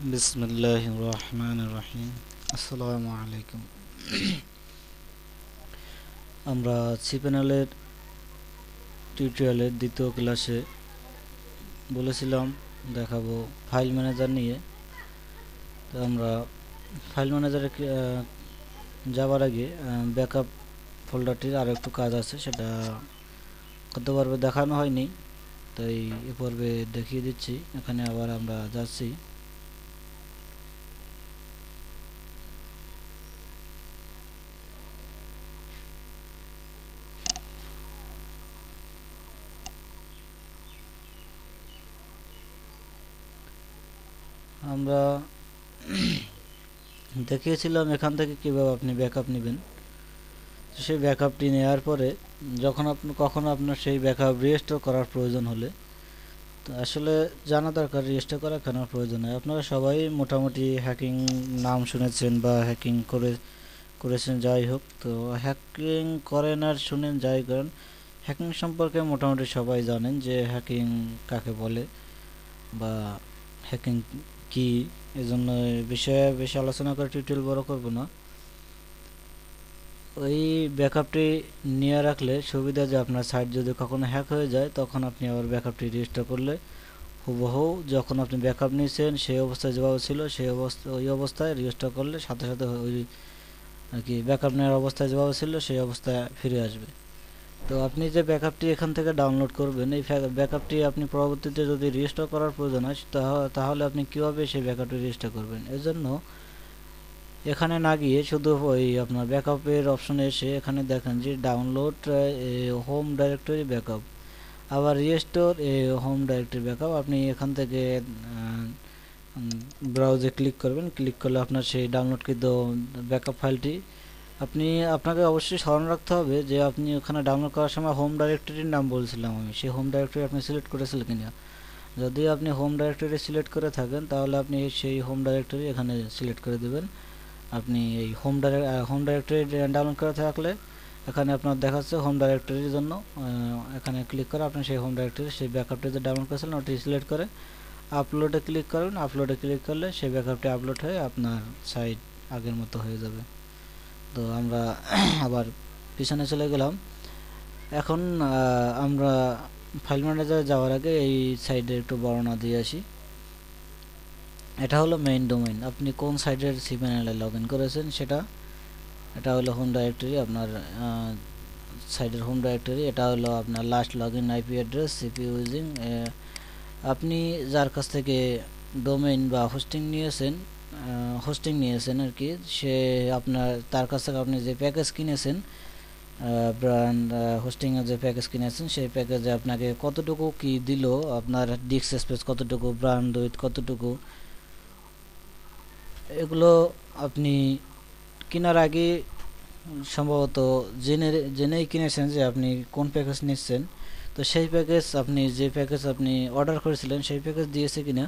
বিসমিল্লাহির রহমানির রহিম। আসসালামু আলাইকুম। আমরা সি প্যানেলের টিউটোরিয়ালের দ্বিতীয় ক্লাসে বলেছিলাম দেখাবো ফাইল ম্যানেজার নিয়ে। তো আমরা ফাইল ম্যানেজারে যাওয়ার আগে ব্যাকআপ ফোল্ডারটির আরও একটু কাজ আছে, সেটা গত পর্বে দেখানো হয়নি, তাই এ পর্বে দেখিয়ে দিচ্ছি। এখানে আবার আমরা যাচ্ছি। আমরা দেখিয়েছিলাম এখান থেকে কীভাবে আপনি ব্যাকআপ নেবেন। সেই ব্যাকআপটি নেওয়ার পরে যখন কখনো আপনার সেই ব্যাকআপ রিস্টোর করার প্রয়োজন হলে, তো আসলে জানা দরকার রিস্টোর করা কেন প্রয়োজন হয়। আপনারা সবাই মোটামুটি হ্যাকিং নাম শুনেছেন বা হ্যাকিং করেছেন, যাই হোক। তো হ্যাকিং করেন আর শুনেন যাই করেন, হ্যাকিং সম্পর্কে মোটামুটি সবাই জানেন যে হ্যাকিং কাকে বলে বা হ্যাকিং কি। এজন্য বিষয়ে বেশি আলোচনা করে টিউটোরিয়াল বড় করব না। ওই ব্যাকআপটি নিয়ে রাখলে সুবিধা যে আপনার সাইট যদি কখনো হ্যাক হয়ে যায়, তখন আপনি আবার ব্যাকআপটি রেজিস্টার করলে হুবহু যখন আপনি ব্যাকআপ নিয়েছেন সেই অবস্থায় যেভাবে ছিল ওই অবস্থায় রেজিস্টার করলে সাথে সাথে ওই আর কি ব্যাকআপ নেওয়ার অবস্থায় যেভাবে ছিল সেই অবস্থায় ফিরে আসবে। তো আপনি যে ব্যাকআপটি এখান থেকে ডাউনলোড করবেন, এই ব্যাকআপটি আপনি পরবর্তীতে যদি রেজিস্টার করার প্রয়োজন হয়, তাহলে আপনি কীভাবে সেই ব্যাকআপটি রেজিস্টার করবেন। এজন্য এখানে না গিয়ে শুধু ওই আপনার ব্যাকআপের অপশনে এসে এখানে দেখেন যে ডাউনলোড হোম ডাইরেক্টরি ব্যাকআপ, আবার রিস্টোর হোম ডাইরেক্টরি ব্যাকআপ। আপনি এখান থেকে ব্রাউজে ক্লিক করবেন। ক্লিক করলে আপনার সেই ডাউনলোডকৃত ব্যাকআপ ফাইলটি আপনাকে অবশ্যই স্মরণ রাখতে হবে যে আপনি ওখানে ডাউনলোড করার সময় হোম ডাইরেক্টরির নাম বলছিলাম আমি, সেই হোম ডাইরেক্টরি আপনি সিলেক্ট করেছিলেন কিনা। যদি আপনি হোম ডাইরেক্টরি সিলেক্ট করে থাকেন তাহলে আপনি সেই হোম ডাইরেক্টরি এখানে সিলেক্ট করে দেবেন। আপনি এই হোম ডাইরেক্টরি ডাউনলোড করে থাকলে এখানে আপনার দেখাচ্ছে হোম ডাইরেক্টরির জন্য, এখানে ক্লিক করে আপনি সেই হোম ডাইরেক্টরি সেই ব্যাকআপটি যে ডাউনলোড করেছিলেন ওটি সিলেক্ট করে আপলোডে ক্লিক করবেন। আপলোডে ক্লিক করলে সেই ব্যাকআপটি আপলোড হয়ে আপনার সাইট আগের মতো হয়ে যাবে। তো আমরা আবার পিছনে চলে গেলাম। এখন আমরা ফাইল ম্যানেজারে যাওয়ার আগে এই সাইডের একটু বর্ণনা দিয়ে আসি। এটা হলো মেইন ডোমেইন, আপনি কোন সাইটের সি প্যানেলে লগ ইন করেছেন সেটা। এটা হলো হোম ডাইরেক্টরি, আপনার সাইটের হোম ডাইরেক্টরি। এটা হলো আপনার last log in IP address CP using. আপনি যার কাছ থেকে ডোমেইন বা হোস্টিং নিয়েছেন আর কি, সে তার কাছ থেকে আপনি যে প্যাকেজ কিনেছেন, ব্র্যান্ড হোস্টিংয়ের যে প্যাকেজ কিনেছেন, সেই প্যাকেজে আপনাকে কতটুকু কি দিল, আপনার ডিস্ক স্পেস কতটুকু, ব্র্যান্ড উইথ কতটুকু, এগুলো আপনি কেনার আগে সম্ভবত জেনেই কিনেছেন যে আপনি কোন প্যাকেজ নিচ্ছেন। তো সেই প্যাকেজ যে প্যাকেজ আপনি অর্ডার করেছিলেন সেই প্যাকেজ দিয়েছে কিনা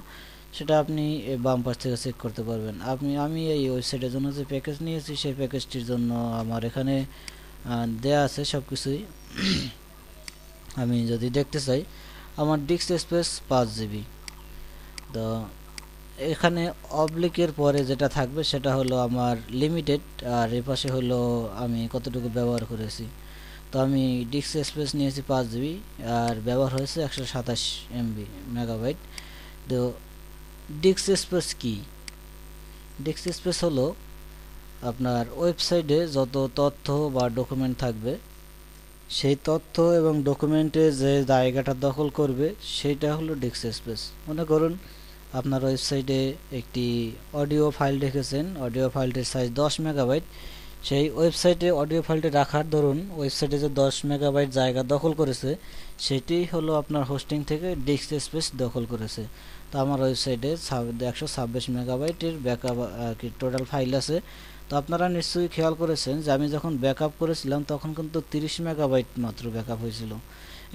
সেটা আপনি বাম পাশ থেকে চেক করতে পারবেন। আমি এই ওয়েবসাইটের জন্য যে প্যাকেজ নিয়েছি সেই প্যাকেজটির জন্য আমার এখানে দেয়া আছে সব কিছুই। আমি যদি দেখতে চাই, আমার ডিস্ক স্পেস 5 GB। তো এখানে অবলিকের পরে যেটা থাকবে সেটা হলো আমার লিমিটেড, আর এ পাশে হলো আমি কতটুকু ব্যবহার করেছি। তো আমি ডিস্ক স্পেস নিয়েছি 5 GB, আর ব্যবহার হয়েছে 127 MB মেগাবাইট। তো ডিস্ক স্পেস কি? ডিস্ক স্পেস হলো আপনার ওয়েবসাইটে যত তথ্য বা ডকুমেন্ট থাকবে, সেই তথ্য এবং ডকুমেন্টে যে জায়গাটা দখল করবে সেইটা হলো ডিস্ক স্পেস। মনে করুন আপনার ওয়েবসাইটে একটি অডিও ফাইল রেখেছেন, অডিও ফাইলটির সাইজ 10 MB। সেই ওয়েবসাইটে অডিও ফাইলটি রাখার দরুন ওয়েবসাইটে যে 10 MB জায়গা দখল করেছে, সেটি হলো আপনার হোস্টিং থেকে ডিস্ক স্পেস দখল করেছে। তো আমার ওয়েবসাইটে 126 MB ব্যাকআপ আর কি টোটাল ফাইল আছে। তো আপনারা নিশ্চয়ই খেয়াল করেছেন যে আমি যখন ব্যাকআপ করেছিলাম তখন কিন্তু 30 MB মাত্র ব্যাকআপ হয়েছিল।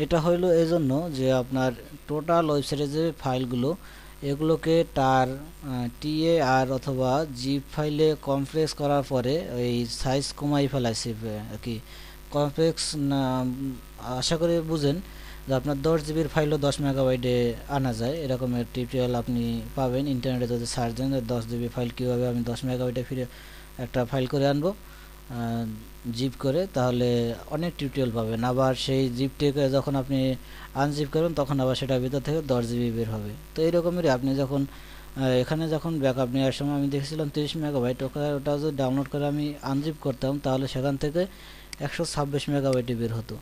এটা হইল এজন্য যে আপনার টোটাল ওয়েবসাইটে যে ফাইলগুলো, এগুলোকে টিএআর অথবা জিপ ফাইলে কমপ্রেস করার পরে ওই সাইজ কমাই ফেলাইছে আর কি। কমপ্লেক্স না, আশা করি বুঝেন। যে আপনার 10 জিবির ফাইলও 10 মেগাবাইটে আনা যায়, এরকমের টিউটোরিয়াল আপনি পাবেন ইন্টারনেটে যদি সার্চ দেন 10 জিবি ফাইল কীভাবে আমি 10 মেগাবাইটে ফিরে একটা ফাইল করে আনবো জিপ করে, তাহলে অনেক টিউটোরিয়াল পাবেন। আবার সেই জিপটিকে যখন আপনি আনজিপ করবেন তখন আবার সেটার ভিতর থেকে 10 জিবি বের হবে। তো এই রকমেরই আপনি যখন এখানে যখন ব্যাকআপ নেওয়ার সময় আমি দেখেছিলাম 30 মেগাবাইট, ওটা যদি ডাউনলোড করে আমি আনজিপ করতাম তাহলে সেখান থেকে 126 মেগাবাইটে বের হতো।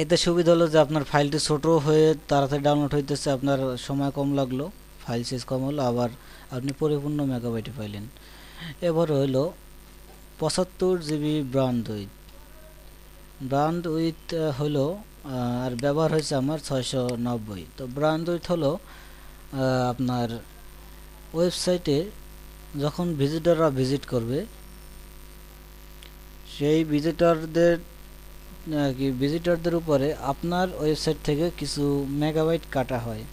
এতে সুবিধা হলো যে আপনার ফাইলটি ছোট হয়ে তাড়াতাড়ি ডাউনলোড হইতেছে, আপনার সময় কম লাগলো, ফাইল সাইজ কম হলো, আবার আপনি পরিপূর্ণ মেগাবাইটে পাইলেন। এবার হইলো 75 জিবি ব্রান্ড উইথ হলো আর ব্যবহার হয়েছে আমার 690। তো ব্রান্ড উইথ হলো আপনার ওয়েবসাইটে যখন ভিজিটররা ভিজিট করবে সেই ভিজিটরদের উপরে আপনার ওয়েবসাইট থেকে কিছু মেগাবাইট কাটা হয়।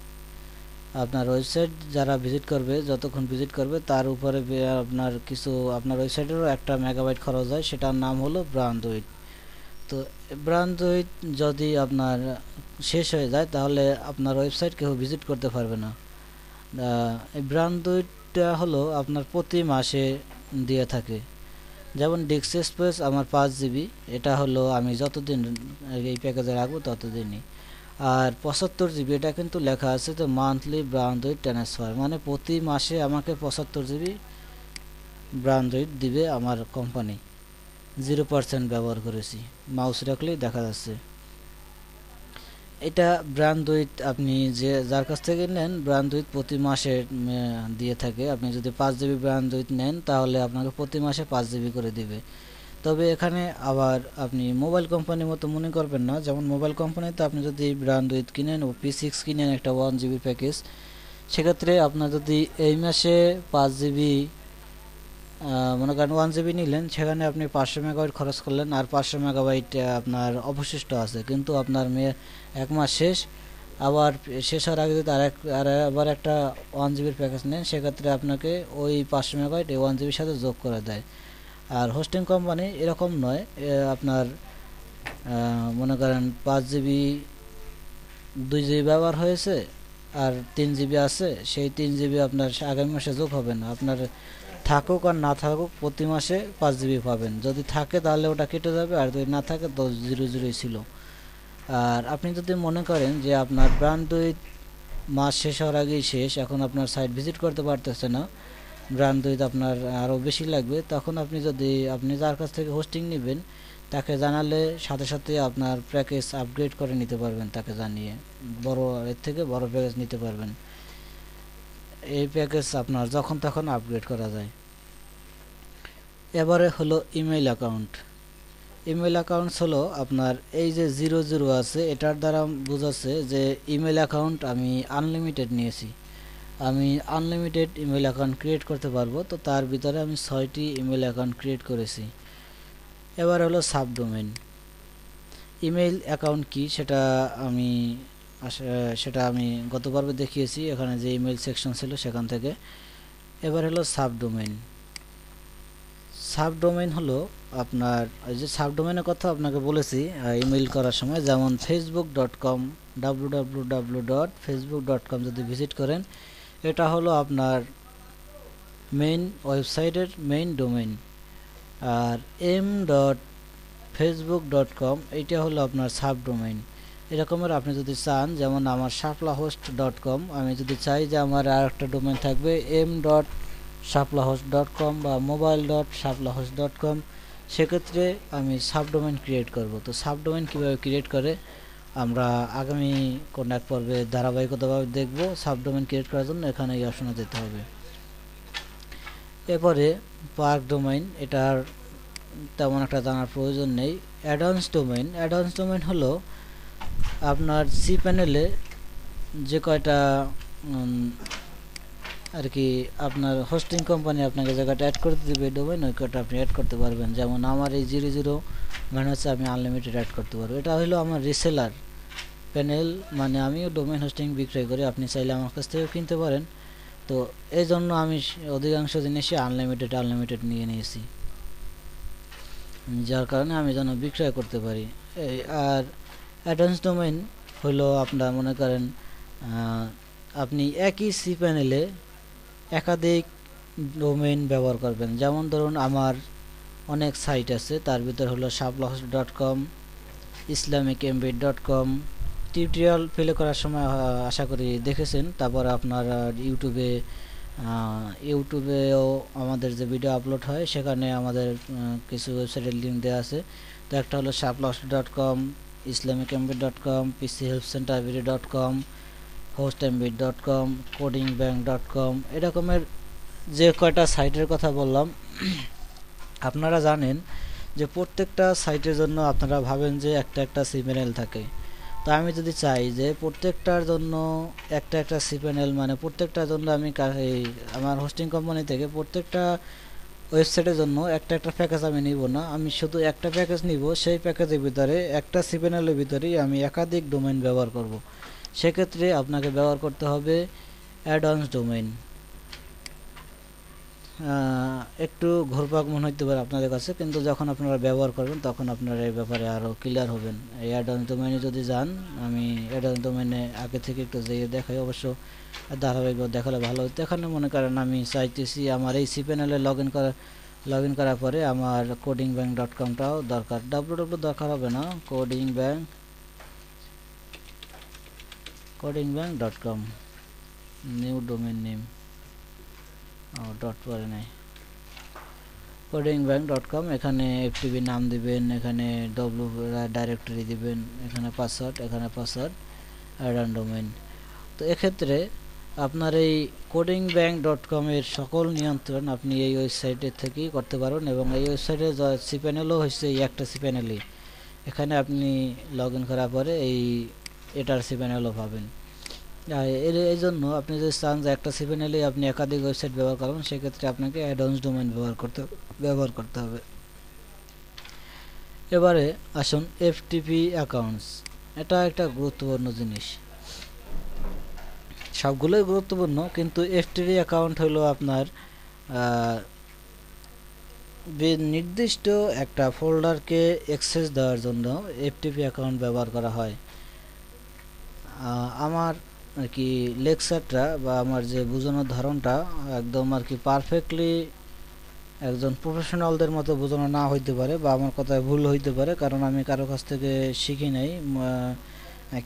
আপনার ওয়েবসাইট যারা ভিজিট করবে, যতক্ষণ ভিজিট করবে তার উপরে আপনার ওয়েবসাইটেরও একটা মেগাবাইট খরচ হয়, সেটার নাম হলো ব্রান্ড উইথ। তো ব্রান্ড উইথ যদি আপনার শেষ হয়ে যায় তাহলে আপনার ওয়েবসাইট কেউ ভিজিট করতে পারবে না। এই ব্রান্ড উইথটা হলো আপনার প্রতি মাসে দিয়ে থাকে। যেমন ডিস্ক স্পেস আমার 5 জিবি, এটা হলো আমি যতদিন এই প্যাকেজে রাখবো ততদিনই। আর 75 জিবি এটা কিন্তু লেখা আছে তো মান্থলি ব্রান্ড উইথ ট্রান্সফার, মানে প্রতি মাসে আমাকে 75 জিবি ব্রান্ড উইথ দিবে আমার কোম্পানি। 0% ব্যবহার করেছি, মাউস রাখলেই দেখা যাচ্ছে। এটা ব্রান্ড উইথ আপনি যার কাছ থেকে নেন ব্রান্ড উইথ প্রতি মাসে দিয়ে থাকে। আপনি যদি 5 জিবি ব্রান্ড উইথ নেন তাহলে আপনাকে প্রতি মাসে 5 জিবি করে দিবে। তবে এখানে আবার আপনি মোবাইল কোম্পানির মতো মনে করবেন না। যেমন মোবাইল কোম্পানিতে আপনি যদি ব্রান্ড উইথ কিনেন ও P6 কিনেন একটা 1 জিবি প্যাকেজ, সেক্ষেত্রে আপনার যদি এই মাসে 5 জিবি মনে করেন 1 জিবি নিলেন, সেখানে আপনি 500 মেগাবাইট খরচ করলেন আর 500 মেগাবাইট আপনার অবশিষ্ট আছে, কিন্তু আপনার এক মাস শেষ, আবার শেষ হওয়ার আগে যদি আবার একটা 1 জিবির প্যাকেজ নেন, সেক্ষেত্রে আপনাকে ওই 500 মেগাবাইট এই 1 জিবির সাথে যোগ করে দেয়। আর হোস্টিং কোম্পানি এরকম নয়, আপনার মনে করেন 5 জিবি 2 জিবি ব্যবহার হয়েছে আর 3 জিবি আছে, সেই 3 জিবি আপনার আগামী মাসে যোগ হবে না। আপনার থাকুক আর না থাকুক প্রতি মাসে 5 জিবি পাবেন। যদি থাকে তাহলে ওটা কেটে যাবে, আর যদি না থাকে তো 0 ছিল। আর আপনি যদি মনে করেন যে আপনার ব্রান্ড উইথ মাস শেষ হওয়ার আগেই শেষ, এখন আপনার সাইট ভিজিট করতে পারতেছে না, ব্রান্ড উইথ আপনার আরও বেশি লাগবে, তখন আপনি যার কাছ থেকে হোস্টিং নেবেন তাকে জানালে সাথে সাথে আপনার প্যাকেজ আপগ্রেড করে নিতে পারবেন। তাকে জানিয়ে এর থেকে বড় প্যাকেজ নিতে পারবেন। এই প্যাকেজ আপনার যখন তখন আপগ্রেড করা যায়। এবারে হলো ইমেইল অ্যাকাউন্ট। ইমেইল অ্যাকাউন্টস হলো আপনার এই যে 00 আছে, এটার দ্বারা বোঝাচ্ছে যে ইমেইল অ্যাকাউন্ট আমি আনলিমিটেড নিয়েছি, আমি আনলিমিটেড ইমেইল অ্যাকাউন্ট ক্রিয়েট করতে পারবো। তো তার ভিতরে আমি 6টি ইমেইল অ্যাকাউন্ট ক্রিয়েট করেছি। এবার হলো সাবডোমেইন। ইমেইল অ্যাকাউন্ট কি সেটা আমি গত পর্বে দেখিয়েছি, এখানে যে ইমেইল সেকশন ছিল সেখান থেকে। এবার হলো সাবডোমেইন। সাবডোমেইন হলো আপনার এই যে সাবডোমেইনের কথা আপনাকে বলেছি ইমেইল করার সময়, যেমন facebook.com www.facebook.com যদি ভিজিট করেন, এটা হলো আপনার মেইন ওয়েবসাইটের মেইন ডোমেইন। আর m.facebook.com এইটা হলো আপনার সাবডোমেইন। এরকমের আপনি যদি চান, যেমন আমার shaplahost.com, আমি যদি চাই যে আমার আর একটা ডোমেইন থাকবে m.shaplahost.com বা mobile.shaplahost.com, সেক্ষেত্রে আমি সাবডোমেইন ক্রিয়েট করব। তো সাবডোমেইন কীভাবে ক্রিয়েট করে আমরা আগামী কোন এক পর্বে ধারাবাহিকতাভাবে দেখব। সাবডোমেইন ক্রিয়েট করার জন্য এখানে এই অপশনে যেতে হবে। এরপরে পার্ক ডোমেইন, এটার তেমন একটা জানার প্রয়োজন নেই। অ্যাডভান্স ডোমেইন হলো আপনার সি প্যানেলে যে কয়টা আর কি আপনার হোস্টিং কোম্পানি আপনাকে জায়গাটা অ্যাড করতে দেবে ডোমেইন, ওই কয়টা আপনি অ্যাড করতে পারবেন। যেমন আমার এই 00 মানে হচ্ছে আমি আনলিমিটেড অ্যাড করতে পারবো। এটা হলো আমার রিসেলার প্যানেল, মানে আমিও ডোমেইন হোস্টিং বিক্রয় করি, আপনি চাইলে আমার কাছ থেকেও কিনতে পারেন। তো এই জন্য আমি অধিকাংশ জিনিসই আনলিমিটেড নিয়ে নিয়েছি, যার কারণে আমি যেন বিক্রয় করতে পারি। আর অ্যাডভান্স ডোমেইন হলো আপনার মনে করেন আপনি একই সি প্যানেলে একাধিক ডোমেইন ব্যবহার করবেন। যেমন ধরুন আমার অনেক সাইট আছে, তার ভিতর হলো shaplhost.com, islamicembed.com। টিউটোরিয়াল প্লে করার সময় আশা করি দেখেছেন। তারপর আপনার ইউটিউবেও আমাদের যে ভিডিও আপলোড হয় সেখানে আমাদের কিছু ওয়েবসাইটের লিঙ্ক দেওয়া আছে। তো একটা হলো shaplhost.com, islamicembed.com, pchelpcentervid.com, hostembed.com, codingbank.com। এরকমের যে কয়টা সাইটের কথা বললাম, আপনারা জানেন যে প্রত্যেকটা সাইটের জন্য আপনারা ভাবেন যে একটা সিপ্যানেল থাকে। তো আমি যদি চাই যে প্রত্যেকটার জন্য একটা সিপ্যানেল, মানে প্রত্যেকটার জন্য আমি আমার হোস্টিং কোম্পানি থেকে প্রত্যেকটা ওয়েবসাইটের জন্য একটা প্যাকেজ আমি নিব না, আমি শুধু একটা প্যাকেজ নিব। সেই প্যাকেজের ভিতরে একটা সিপ্যানেলের ভিতরেই আমি একাধিক ডোমেইন ব্যবহার করব। সেক্ষেত্রে আপনাকে ব্যবহার করতে হবে অ্যাডভান্স ডোমেইন। একটু ঘুরপাক মনে হতে পারে আপনাদের কাছে, কিন্তু যখন আপনারা ব্যবহার করবেন তখন আপনারা এই ব্যাপারে আরও ক্লিয়ার হবেন। এই অ্যাডভান্স ডোমেইনে যদি যান, আমি অ্যাডভান্স ডোমেইনে আগে থেকে একটু যেয়ে দেখাই, অবশ্য ধারাবাহিকভাবে দেখালে ভালো হতো। এখানে মনে করেন আমি চাইতেছি আমার এই সি প্যানেলে লগ ইন করার পরে আমার codingbank.comটাও দরকার। www দরকার হবে না, codingbank.com, new domain name, dot পরে নাই, codingbank.com। এখানে এফটিপি নাম দিবেন, এখানে ডাইরেক্টরি দিবেন, এখানে পাসওয়ার্ড অ্যাডভান্স ডোমেইন। তো এক্ষেত্রে আপনার এই codingbank.com এর সকল নিয়ন্ত্রণ আপনি এই ওয়েবসাইটের থেকেই করতে পারেন, এবং এই ওয়েবসাইটে সি প্যানেলও হচ্ছে এই একটা সি প্যানেলই। এখানে আপনি লগ ইন করার পরে এটার সি প্যানেলও পাবেন। এই জন্য আপনি যদি চান যে একটা সি প্যানেলে আপনি একাধিক ওয়েবসাইট ব্যবহার করবেন, সেক্ষেত্রে আপনাকে অ্যাডভান্স ডোমেইন ব্যবহার করতে হবে। এবারে আসুন এফটিপি অ্যাকাউন্টস। এটা একটা গুরুত্বপূর্ণ জিনিস, সবগুলোই গুরুত্বপূর্ণ, কিন্তু এফটিপি অ্যাকাউন্ট হলো আপনার নির্দিষ্ট একটা ফোল্ডারকে অ্যাক্সেস দেওয়ার জন্য এফটিপি অ্যাকাউন্ট ব্যবহার করা হয়। আমার আর কি লেকচারটা বা আমার যে বোঝানোর ধরনটা একদম আর কি পারফেক্টলি একজন প্রফেশনালদের মতো বোঝানো না হইতে পারে, বা আমার কথায় ভুল হইতে পারে, কারণ আমি কারো কাছ থেকে শিখি নাই।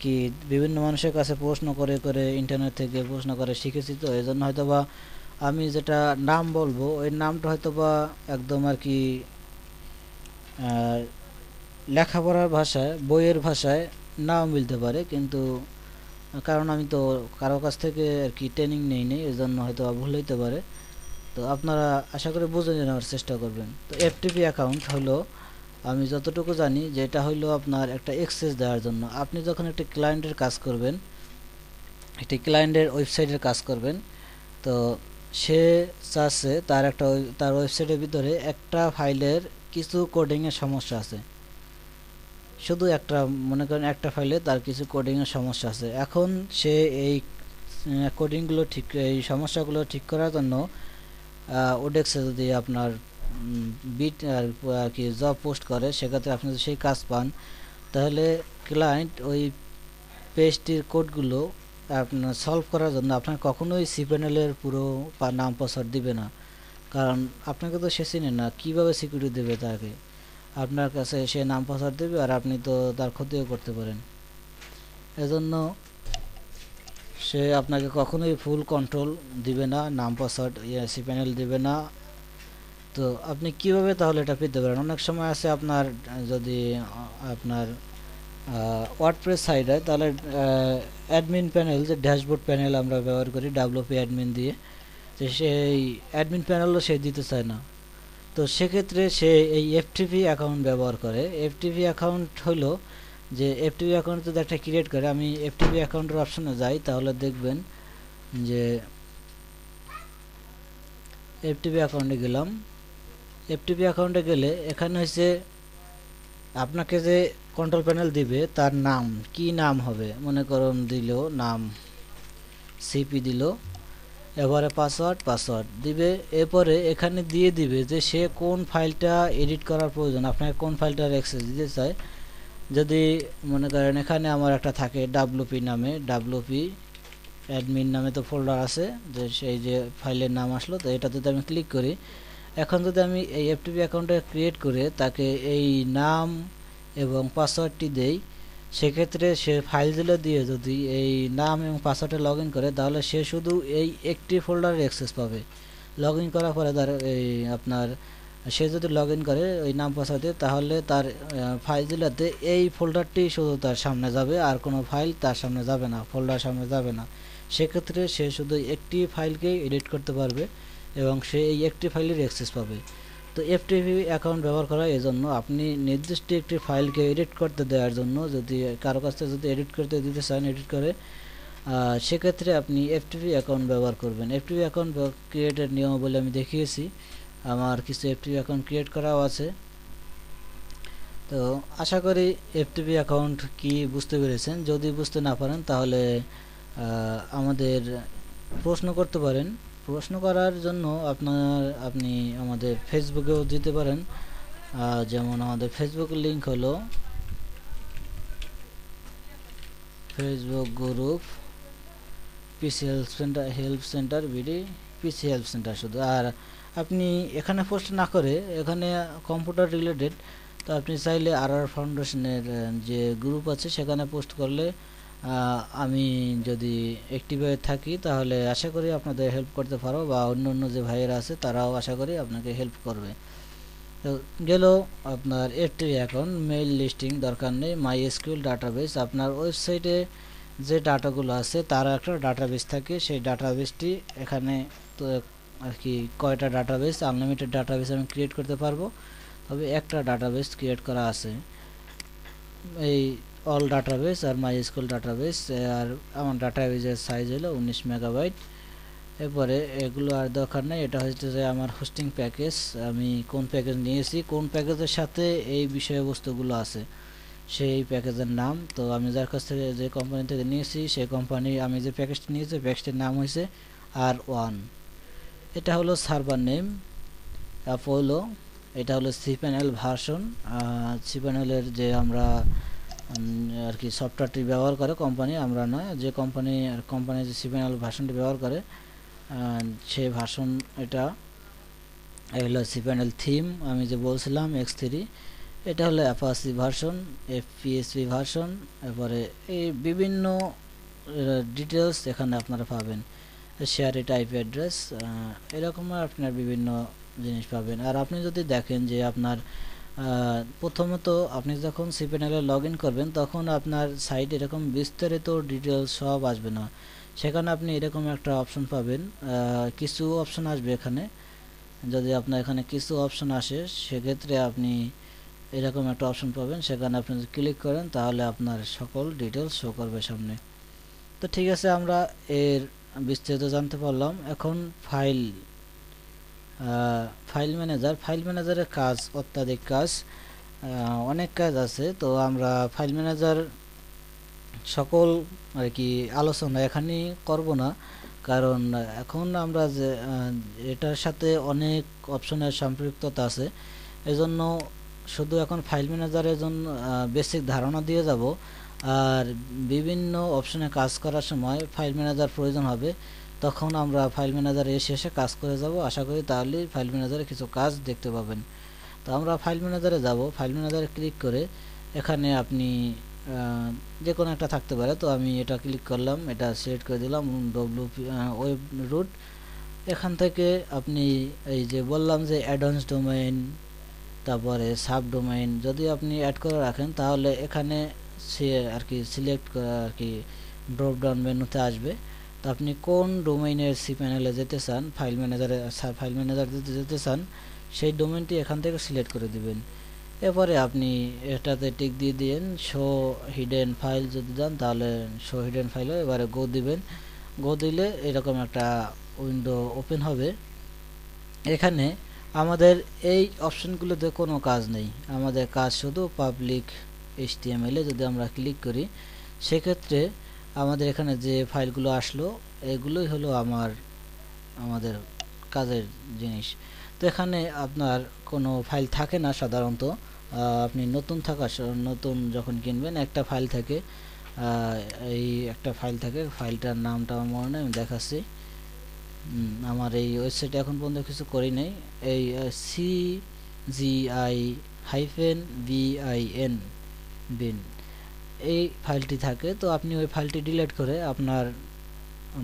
কি বিভিন্ন মানুষের কাছে প্রশ্ন করে ইন্টারনেট থেকে প্রশ্ন করে শিখেছি। তো এই জন্য হয়তো বা আমি যেটা নাম বলবো ওই নামটা হয়তো বা একদম আর কি লেখাপড়ার ভাষায়, বইয়ের ভাষায় নাও মিলতে পারে, কিন্তু কারণ আমি তো কারো কাছ থেকে আর কি ট্রেনিং নেই, এই জন্য হয়তো ভুল হইতে পারে। তো আপনারা আশা করি বুঝে নেওয়ার চেষ্টা করবেন। তো এফটিপি অ্যাকাউন্ট হলো, আমি যতটুকু জানি যে এটা হইলো আপনার একটা অ্যাক্সেস দেওয়ার জন্য। আপনি যখন একটি ক্লায়েন্টের কাজ করবেন, একটি ক্লায়েন্টের ওয়েবসাইটের কাজ করবেন, তো সে চাচ্ছে তার ওয়েবসাইটের ভিতরে একটা ফাইলের কিছু কোডিংয়ের সমস্যা আছে। শুধু একটা, মনে করেন একটা ফাইলে তার কিছু কোডিংয়ের সমস্যা আছে। এখন সে এই কোডিংগুলো এই সমস্যাগুলো ঠিক করার জন্য ওডেক্সে যদি আপনার বিট আর কি জব পোস্ট করে, সেক্ষেত্রে আপনি যদি সেই কাজ পান, তাহলে ক্লায়েন্ট ওই পেজটির কোডগুলো আপনার সলভ করার জন্য আপনার কখনোই সি প্যানেলের পুরো নাম পাসওয়ার্ড দিবে না, কারণ আপনাকে তো সে চিনে না, কীভাবে সিকিউরিটি দেবে তাকে। আপনার কাছে সে নাম পাসওয়ার্ড দেবে আর আপনি তো তার ক্ষতিও করতে পারেন। এজন্য সে আপনাকে কখনোই ফুল কন্ট্রোল দিবে না, নাম পাসওয়ার্ড সি প্যানেল দিবে না। তো আপনি কিভাবে তাহলে এটা পেতে পারেন? অনেক সময় আছে আপনার যদি আপনার ওয়ার্ডপ্রেস সাইট হয়, তাহলে অ্যাডমিন প্যানেল, যে ড্যাশবোর্ড প্যানেল আমরা ব্যবহার করি ডাব্লিউপি অ্যাডমিন দিয়ে, যে সেই অ্যাডমিন প্যানেলও সে দিতে চায় না। তো সেক্ষেত্রে সে এই এফটিপি অ্যাকাউন্ট ব্যবহার করে। এফটিপি অ্যাকাউন্ট হলো যে এফটিপি অ্যাকাউন্ট যদি একটা ক্রিয়েট করে, আমি এফটিপি অ্যাকাউন্টের অপশনে যাই, তাহলে দেখবেন যে এফটিপি অ্যাকাউন্টে গেলাম। এফটিপি অ্যাকাউন্টে গেলে এখানে হচ্ছে আপনাকে যে কন্ট্রোল প্যানেল দিবে তার নাম, কি নাম হবে, মনে করুন দিল নাম সিপি দিল, এবারে পাসওয়ার্ড দিবে। এরপরে এখানে দিয়ে দিবে যে সে কোন ফাইলটা এডিট করার প্রয়োজন, আপনাকে কোন ফাইলটার অ্যাক্সেস দিতে চায়। যদি মনে করেন এখানে আমার একটা থাকে ডাব্লুপি নামে, ডাব্লুপি অ্যাডমিন নামে তো ফোল্ডার আছে, যে সেই যে ফাইলের নাম আসলো, তো এটা যদি আমি ক্লিক করি, এখন যদি আমি এই এফটিপি অ্যাকাউন্টটা ক্রিয়েট করে তাকে এই নাম এবং পাসওয়ার্ডটি দেই, সেক্ষেত্রে সে ফাইলগুলো দিয়ে যদি এই নাম এবং পাসওয়ার্ডে লগ ইন করে, তাহলে সে শুধু এই একটি ফোল্ডারের অ্যাক্সেস পাবে। লগ ইন করার পরে তার এই আপনার সে যদি লগ ইন করে ওই নাম পাসওয়ার্ডে, তাহলে তার ফাইলগুলোতে এই ফোল্ডারটি শুধু তার সামনে যাবে, আর কোনো ফাইল তার সামনে যাবে না, ফোল্ডার সামনে যাবে না। সেক্ষেত্রে সে শুধু একটি ফাইলকেই এডিট করতে পারবে এবং সে এই একটি ফাইলের অ্যাক্সেস পাবে। তো এফটিপি অ্যাকাউন্ট ব্যবহার করা এজন্য আপনি নির্দিষ্ট একটি ফাইলকে এডিট করতে দেওয়ার জন্য, যদি কারো কাছ থেকে যদি এডিট করতে দিতে চান এডিট করে, সেক্ষেত্রে আপনি এফটিপি অ্যাকাউন্ট ব্যবহার করবেন। এফটিপি অ্যাকাউন্ট ক্রিয়েটের নিয়মাবলী আমি দেখিয়েছি, আমার কিছু এফটিপি অ্যাকাউন্ট ক্রিয়েট করাও আছে। তো আশা করি এফটিপি অ্যাকাউন্ট কি বুঝতে পেরেছেন। যদি বুঝতে না পারেন তাহলে আমাদের প্রশ্ন করতে পারেন। প্রশ্ন করার জন্য আপনি আমাদের ফেসবুকেও দিতে পারেন, যেমন আমাদের ফেসবুক লিংক হলো ফেসবুক গ্রুপ পিসি হেল্প সেন্টার বিডি, পিসি হেল্প সেন্টার শুধু। আর আপনি এখানে পোস্ট না করে, এখানে কম্পিউটার রিলেটেড, তো আপনি চাইলে আর ফাউন্ডেশনের যে গ্রুপ আছে সেখানে পোস্ট করলে আমি যদি অ্যাক্টিভ থাকি তাহলে আশা করি আপনাদের হেল্প করতে পারো, বা অন্য অন্য যে ভাইয়েরা আছে তারাও আশা করি আপনাকে হেল্প করবে। তো গেল আপনার এফটিপি অ্যাকাউন্ট। মেইল লিস্টিং দরকার নেই, মাই এসকিউএল ডাটাবেস, আপনার ওয়েবসাইটে যে ডাটাগুলো আছে তার একটা ডাটাবেস থাকে, সেই ডাটাবেসটি এখানে তো আর কি কয়টা ডাটাবেস, আনলিমিটেড ডাটাবেস আমি ক্রিয়েট করতে পারবো, তবে একটা ডাটাবেস ক্রিয়েট করা আছে, এই অল ডাটাবেস আর মাই এসকিউএল ডাটাবেস। আর আমার ডাটাবেসের সাইজ হলো 19 মেগাবাইট। এরপরে এগুলো আর দরকার নেই। এটা হচ্ছে যে আমার হোস্টিং প্যাকেজ, আমি কোন প্যাকেজ নিয়েছি, কোন প্যাকেজের সাথে এই বিষয়বস্তুগুলো আছে, সেই প্যাকেজের নাম। তো আমি যার কাছ থেকে যে কোম্পানি থেকে নিয়েছি সেই কোম্পানি, আমি যে প্যাকেজটি নিয়েছি প্যাকেজটির নাম হয়েছে R1। এটা হলো সার্ভার নেম অ্যাপোলো। এটা হলো cPanel ভার্সন। cPanel-এর যে আমরা আর কি সফটওয়্যারটি ব্যবহার করে কোম্পানি, আমরা নয়, যে কোম্পানি যে cPanel ভার্সনটি ব্যবহার করে সেই ভার্সন এটা। হলো cPanel থিম আমি যে বলছিলাম X3। এটা হলো অ্যাপাচি ভার্সন, FPSP ভার্সন। এরপরে এই বিভিন্ন ডিটেলস এখানে আপনারা পাবেন, শেয়ার এটা আইপি অ্যাড্রেস, এরকম আপনার বিভিন্ন জিনিস পাবেন। আর আপনি যদি দেখেন যে আপনার প্রথমত আপনি যখন cPanel-এ লগ ইন করবেন তখন আপনার সাইট এরকম বিস্তারিত ডিটেলস সব আসবে না, সেখানে আপনি এরকম একটা অপশন পাবেন, কিছু অপশন আসবে এখানে। যদি আপনার এখানে কিছু অপশন আসে সেক্ষেত্রে আপনি এরকম একটা অপশন পাবেন, সেখানে আপনি যদি ক্লিক করেন তাহলে আপনার সকল ডিটেলস শো করবে সামনে। তো ঠিক আছে, আমরা এর বিস্তারিত জানতে পারলাম। এখন ফাইল ম্যানেজারের কাজ অত্যাধিক কাজ, অনেক কাজ আছে। তো আমরা ফাইল ম্যানেজার সকল আর কি আলোচনা এখানে করব না, কারণ এখন আমরা যে এটার সাথে অনেক অপশনের সম্পৃক্ততা আছে, এজন্য শুধু এখন ফাইল ম্যানেজারের জন্য বেসিক ধারণা দিয়ে যাব। আর বিভিন্ন অপশনে কাজ করার সময় ফাইল ম্যানেজার প্রয়োজন হবে, তখন আমরা ফাইল ম্যানেজারে এসে কাজ করে যাব আশা করি, তাহলে ফাইল ম্যানেজারে কিছু কাজ দেখতে পাবেন। তো আমরা ফাইল ম্যানেজারে যাব, ফাইল ম্যানেজারে ক্লিক করে এখানে আপনি যে কোনো একটা থাকতে পারে, তো আমি এটা ক্লিক করলাম, এটা সিলেক্ট করে দিলাম ডব্লিউপি ওয়েব রুট। এখান থেকে আপনি এই যে বললাম যে অ্যাডভান্স ডোমেইন, তারপরে সাব ডোমেইন যদি আপনি অ্যাড করে রাখেন তাহলে এখানে সে আর কি সিলেক্ট করে আর কি ড্রপ ডাউন মেনুতে আসবে। তো আপনি কোন ডোমেইনের cPanel-এ যেতে চান, ফাইল ম্যানেজার যেতে চান, সেই ডোমেইনটি এখান থেকে সিলেক্ট করে দিবেন। এরপরে আপনি এটাতে টিক দিয়ে দিন শো হিডেন ফাইল, যদি যান তাহলে শো হিডেন ফাইল, এবারে গো দিবেন। গো দিলে এরকম একটা উইন্ডো ওপেন হবে। এখানে আমাদের এই অপশনগুলোতে কোনো কাজ নেই, আমাদের কাজ শুধু পাবলিক HTML-এ যদি আমরা ক্লিক করি সেক্ষেত্রে আমাদের এখানে যে ফাইলগুলো আসলো এগুলোই হলো আমাদের কাজের জিনিস। তো এখানে আপনার কোনো ফাইল থাকে না সাধারণত, আপনি নতুন যখন কিনবেন একটা ফাইল থাকে, এই একটা ফাইল থাকে, ফাইলটার নামটা আমার মনে নেই, আমি দেখাচ্ছি। আমার এই ওয়েবসাইটে এখন পর্যন্ত কিছু করি নাই। এই CGI-BIN বিন এই ফাইলটি থাকে। তো আপনি ওই ফাইলটি ডিলিট করে আপনার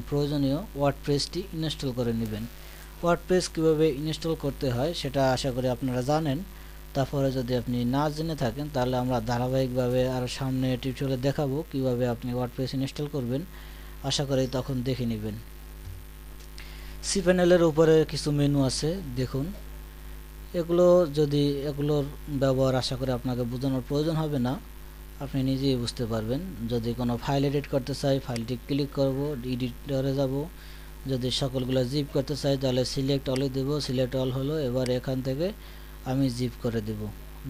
প্রয়োজনীয় ওয়ার্ডপ্রেসটি ইনস্টল করে নেবেন। ওয়ার্ডপ্রেস কীভাবে ইনস্টল করতে হয় সেটা আশা করি আপনারা জানেন। তারপরে যদি আপনি না জেনে থাকেন তাহলে আমরা ধারাবাহিকভাবে আরও সামনে টিউটোরিয়ালে দেখাবো কিভাবে আপনি ওয়ার্ডপ্রেস ইনস্টল করবেন। আশা করি তখন দেখে নেবেন। cPanel এর উপরে কিছু মেনু আছে, দেখুন। এগুলোর ব্যবহার আশা করি আপনাকে বোঝানোর প্রয়োজন হবে না, আপনি নিজেই বুঝতে পারবেন। যদি কোনো ফাইল এডিট করতে চাই, ফাইলটি ক্লিক করব, এডিটরে যাব। যদি সকলগুলো জিপ করতে চাই তাহলে সিলেক্ট অলে দেব, সিলেক্ট অল হলো। এবার এখান থেকে আমি জিপ করে দেব,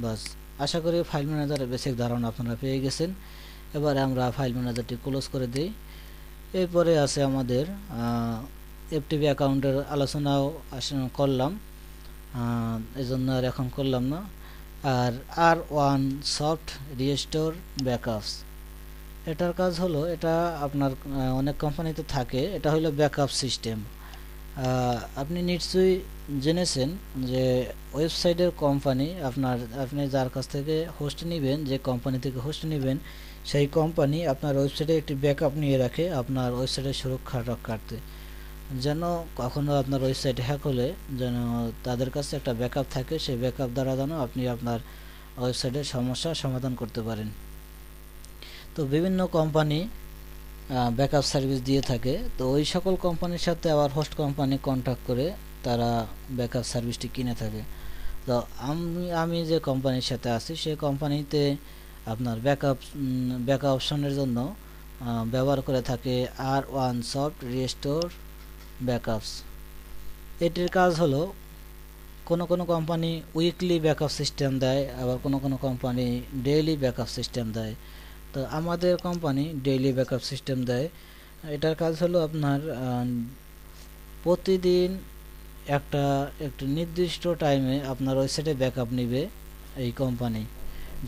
বাস। আশা করি ফাইল ম্যানেজারের বেসিক ধারণা আপনারা পেয়ে গেছেন। এবার আমরা ফাইল ম্যানেজারটি ক্লোজ করে দিই। এরপরে আছে আমাদের FTP অ্যাকাউন্টের আলোচনাও করলাম, এজন্য আর এখন করলাম না। আর R1 সফট রিস্টোর ব্যাকআপস, এটার কাজ হলো, এটা আপনার অনেক কোম্পানিতে থাকে, এটা হলো ব্যাকআপ সিস্টেম। আপনি নিশ্চয়ই জেনেছেন যে ওয়েবসাইটের কোম্পানি আপনি যার কাছ থেকে হোস্ট নেবেন, যে কোম্পানি থেকে হোস্ট নেবেন, সেই কোম্পানি আপনার ওয়েবসাইটে একটি ব্যাকআপ নিয়ে রাখে আপনার ওয়েবসাইটের সুরক্ষা রক্ষার্থে, যেন কখনো আপনার ওয়েবসাইট হ্যাক হলে যেন তাদের কাছে একটা ব্যাকআপ থাকে। সেই ব্যাকআপ দ্বারা যেন আপনি আপনার ওয়েবসাইটের সমস্যার সমাধান করতে পারেন। তো বিভিন্ন কোম্পানি ব্যাকআপ সার্ভিস দিয়ে থাকে। তো ওই সকল কোম্পানির সাথে আবার হোস্ট কোম্পানি কন্ট্যাক্ট করে তারা ব্যাকআপ সার্ভিসটি কিনে থাকে। তো আমি যে কোম্পানির সাথে আছি সেই কোম্পানিতে আপনার ব্যাকআপ অপশনের জন্য ব্যবহার করে থাকে R1 সফট রিস্টোর ব্যাকআপস। এটির কাজ হলো, কোনো কোম্পানি উইকলি ব্যাকআপ সিস্টেম দেয়, আবার কোনো কোম্পানি ডেইলি ব্যাকআপ সিস্টেম দেয়। তো আমাদের কোম্পানি ডেইলি ব্যাকআপ সিস্টেম দেয়। এটার কাজ হলো আপনার প্রতিদিন একটা নির্দিষ্ট টাইমে আপনার ওয়েবসাইটে ব্যাকআপ নেবে এই কোম্পানি,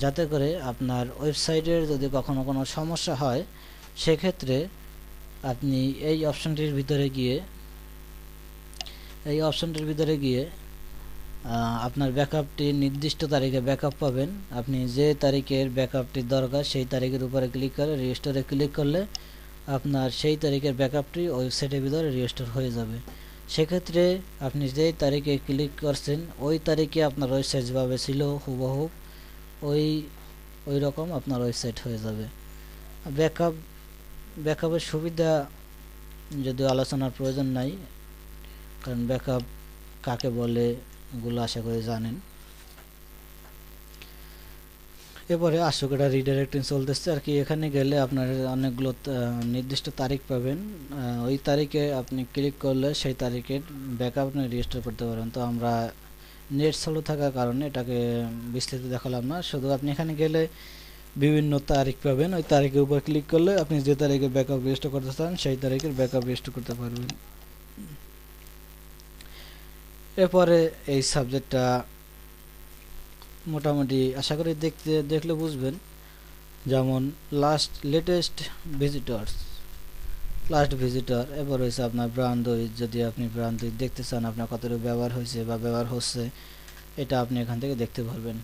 যাতে করে আপনার ওয়েবসাইটের যদি কখনো কোনো সমস্যা হয় সেক্ষেত্রে আপনি এই অপশনটির ভিতরে গিয়ে আপনার ব্যাকআপটি নির্দিষ্ট তারিখে ব্যাকআপ পাবেন। আপনি যে তারিখের ব্যাকআপটির দরকার সেই তারিখের উপরে ক্লিক করে রিস্টোরে ক্লিক করলে আপনার সেই তারিখের ব্যাকআপটি ওয়েবসাইটের ভিতরে রিস্টোর হয়ে যাবে। সেক্ষেত্রে আপনি যেই তারিখে ক্লিক করছেন ওই তারিখে আপনার ওয়েবসাইট যেভাবে ছিল হুবহু ওই রকম আপনার ওয়েবসাইট হয়ে যাবে। ব্যাকআপের সুবিধা যদিও আলোচনার প্রয়োজন নাই, কারণ ব্যাকআপ কাকে বলে এগুলো আশা করি জানেন। এরপরে আসুক, এটা রিডাইরেক্টিং চলতেছে আর কি। এখানে গেলে আপনার অনেকগুলো নির্দিষ্ট তারিখ পাবেন, ওই তারিখে আপনি ক্লিক করলে সেই তারিখের ব্যাকআপ আপনি রেজিস্টার করতে পারেন। তো আমরা নেট চালু থাকার কারণে এটাকে বিস্তারিত দেখালাম না, শুধু আপনি এখানে গেলে বিভিন্ন তারিখ পাবেন, ওই তারিখের উপর ক্লিক করলে আপনি যে তারিখে ব্যাকআপ রেজিস্টার করতে চান সেই তারিখের ব্যাকআপ রেজিস্টার করতে পারবেন। এরপরে এই সাবজেক্টটা মোটামুটি আশা করি দেখলে বুঝবেন, যেমন লেটেস্ট ভিজিটর। এরপর হয়েছে আপনার ব্রান্ডউইথ, যদি আপনি ব্রান্ডউইথ দেখতে চান আপনার কতটুকু ব্যবহার হয়েছে বা ব্যবহার হচ্ছে, এটা আপনি এখান থেকে দেখতে পারবেন।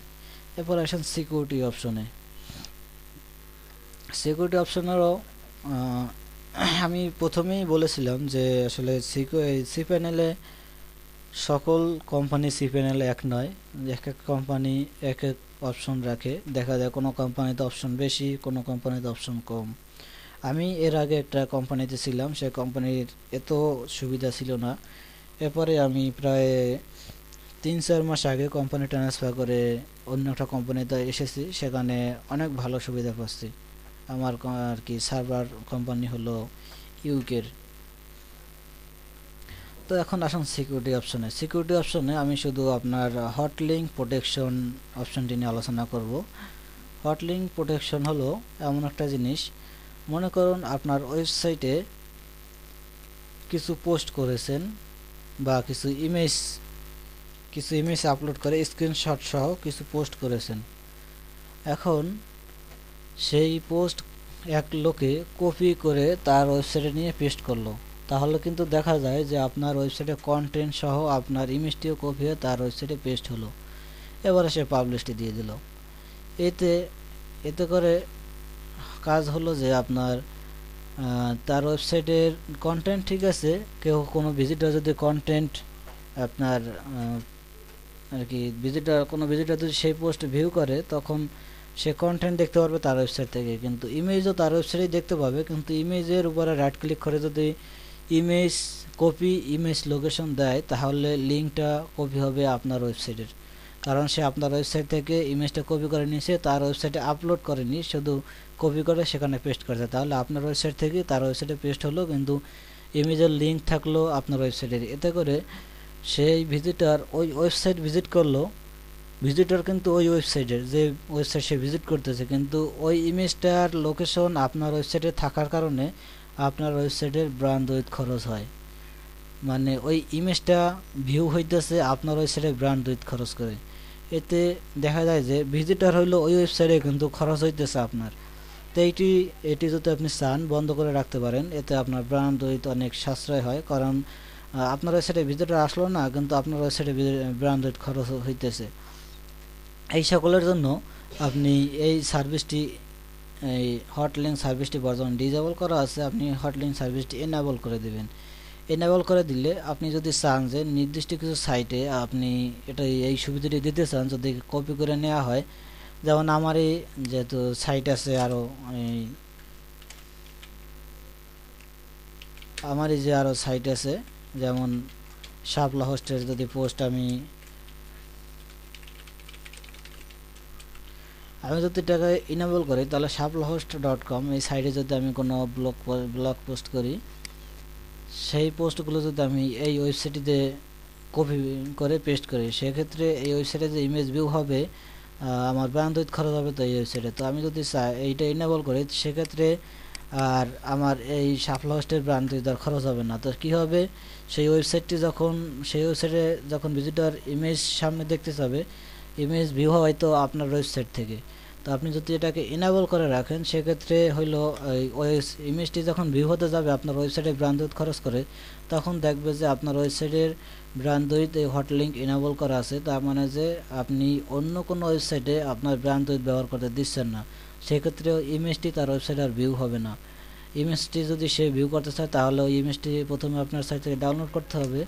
এরপর আসেন সিকিউরিটি অপশনে। সিকিউরিটি অপশনেরও আমি প্রথমেই বলেছিলাম যে আসলে cPanel-এ সকল কোম্পানি cPanel এক নয়, এক এক কোম্পানি এক এক অপশন রাখে। দেখা যায় কোনো কোম্পানিতে অপশন বেশি, কোনো কোম্পানিতে অপশন কম। আমি এর আগে একটা কোম্পানিতে ছিলাম, সেই কোম্পানির এত সুবিধা ছিল না। এরপরে আমি প্রায় 3-4 মাস আগে কোম্পানি ট্রান্সফার করে অন্য একটা কোম্পানিতে এসেছি, সেখানে অনেক ভালো সুবিধা পাচ্ছি। আমার আর কি সার্ভার কোম্পানি হলো ইউকের। তো এখন আসুন সিকিউরিটি অপশনে আমি শুধু আপনার হট লিঙ্ক প্রোটেকশন অপশনটি নিয়ে আলোচনা করব। হট লিঙ্ক প্রোটেকশন হলো এমন একটা জিনিস, মনে করুন আপনার ওয়েবসাইটে কিছু পোস্ট করেছেন বা কিছু ইমেজ আপলোড করে স্ক্রিনশট সহ কিছু পোস্ট করেছেন। এখন সেই পোস্ট এক লোকে কপি করে তার ওয়েবসাইটে নিয়ে পেস্ট করলো, তাহলে কিন্তু দেখা যায় যে আপনার ওয়েবসাইটে কন্টেন্ট সহ আপনার ইমেজটিও কপি হয়ে তার ওয়েবসাইটে পেস্ট হলো। এবারে সে পাবলিশটি দিয়ে দিল। এতে এতে করে কাজ হলো যে আপনার তার ওয়েবসাইটের কন্টেন্ট ঠিক আছে, কেউ কোনো ভিজিটর যদি কন্টেন্ট আপনার আর কি কোনো ভিজিটর যদি সেই পোস্ট ভিউ করে, তখন সে কন্টেন্ট দেখতে পারবে তার ওয়েবসাইট থেকে, কিন্তু ইমেজও তার ওয়েবসাইটেই দেখতে পাবে। কিন্তু ইমেজের উপরে রাইট ক্লিক করে যদি ইমেজ কপি ইমেজ লোকেশন দেয়, তাহলে লিঙ্কটা কপি হবে আপনার ওয়েবসাইটের, কারণ সে আপনার ওয়েবসাইট থেকে ইমেজটা কপি করে নিয়েছে, তার ওয়েবসাইটে আপলোড করেনি, শুধু কপি করে সেখানে পেস্ট করেছে। তাহলে আপনার ওয়েবসাইট থেকে তার ওয়েবসাইটে পেস্ট হলো, কিন্তু ইমেজের লিঙ্ক থাকলো আপনার ওয়েবসাইটের। এতে করে সেই ভিজিটর ওই ওয়েবসাইট ভিজিট করলো, ভিজিটর কিন্তু ওই ওয়েবসাইটের যে ওয়েবসাইট সে ভিজিট করতেছে, কিন্তু ওই ইমেজটার লোকেশন আপনার ওয়েবসাইটে থাকার কারণে আপনার ওয়েবসাইটের ব্র্যান্ড উইথ খরচ হয়। মানে ওই ইমেজটা ভিউ হইতেছে আপনার ওয়েবসাইটে ব্র্যান্ড উইথ খরচ করে। এতে দেখা যায় যে ভিজিটর হইলো ওই ওয়েবসাইটে, কিন্তু খরচ হইতেছে আপনার। তো এটি যদি আপনি চান বন্ধ করে রাখতে পারেন, এতে আপনার ব্র্যান্ড উইথ অনেক সাশ্রয় হয়, কারণ আপনার ওয়েবসাইটে ভিজিটর আসলো না, কিন্তু আপনার ওয়েবসাইটে ব্র্যান্ড উইথ খরচ হইতেছে। এই সকলের জন্য আপনি এই সার্ভিসটি, এই হটলিঙ্ক সার্ভিসটি বর্তমানে ডিজেবল করা আছে, আপনি হটলিঙ্ক সার্ভিসটি এনেবল করে দেবেন। এনেবল করে দিলে আপনি যদি চান যে নির্দিষ্ট কিছু সাইটে আপনি এই সুবিধাটি দিতে চান, যদি কপি করে নেওয়া হয়, যেমন আমারই যেহেতু সাইট আছে আরও, আমারই যে আরও সাইট আছে, যেমন শাপলা হোস্টের যদি পোস্ট আমি যদি এটাকে ইনেবল করি, তাহলে shaplahost.com এই সাইটে যদি আমি কোনো ব্লগ পোস্ট করি, সেই পোস্টগুলো যদি আমি এই ওয়েবসাইটে কপি করে পেস্ট করি, সেক্ষেত্রে এই ওয়েবসাইটে যে ইমেজ ভিউ হবে আমার ব্র্যান্ড উইথ খরচ হবে তো এই ওয়েবসাইটে। তো আমি যদি এইটা ইনেবল করি, সেক্ষেত্রে আর আমার এই শাপলা হোস্টের ব্র্যান্ড উইথ খরচ হবে না। তো কী হবে, সেই ওয়েবসাইটে যখন ভিজিটর ইমেজ সামনে দেখতে যাবে, ইমেজ ভিউ হয় তো আপনার ওয়েবসাইট থেকে। তো আপনি যদি এটাকে ইনেবল করে রাখেন, সেক্ষেত্রে হইলো ওই ইমেজটি যখন ভিউ হতে যাবে আপনার ওয়েবসাইটে ব্র্যান্ড উইথ খরচ করে, তখন দেখবে যে আপনার ওয়েবসাইটের ব্র্যান্ড উইথ এই হট লিঙ্ক ইনেবল করা আছে, তার মানে যে আপনি অন্য কোনো ওয়েবসাইটে আপনার ব্র্যান্ড উইথ ব্যবহার করতে দিচ্ছেন না। সেক্ষেত্রে ইমেজটি তার ওয়েবসাইটে আর ভিউ হবে না। ইমেজটি যদি সে ভিউ করতে চায়, তাহলে ওই ইমেজটি প্রথমে আপনার সাইট থেকে ডাউনলোড করতে হবে,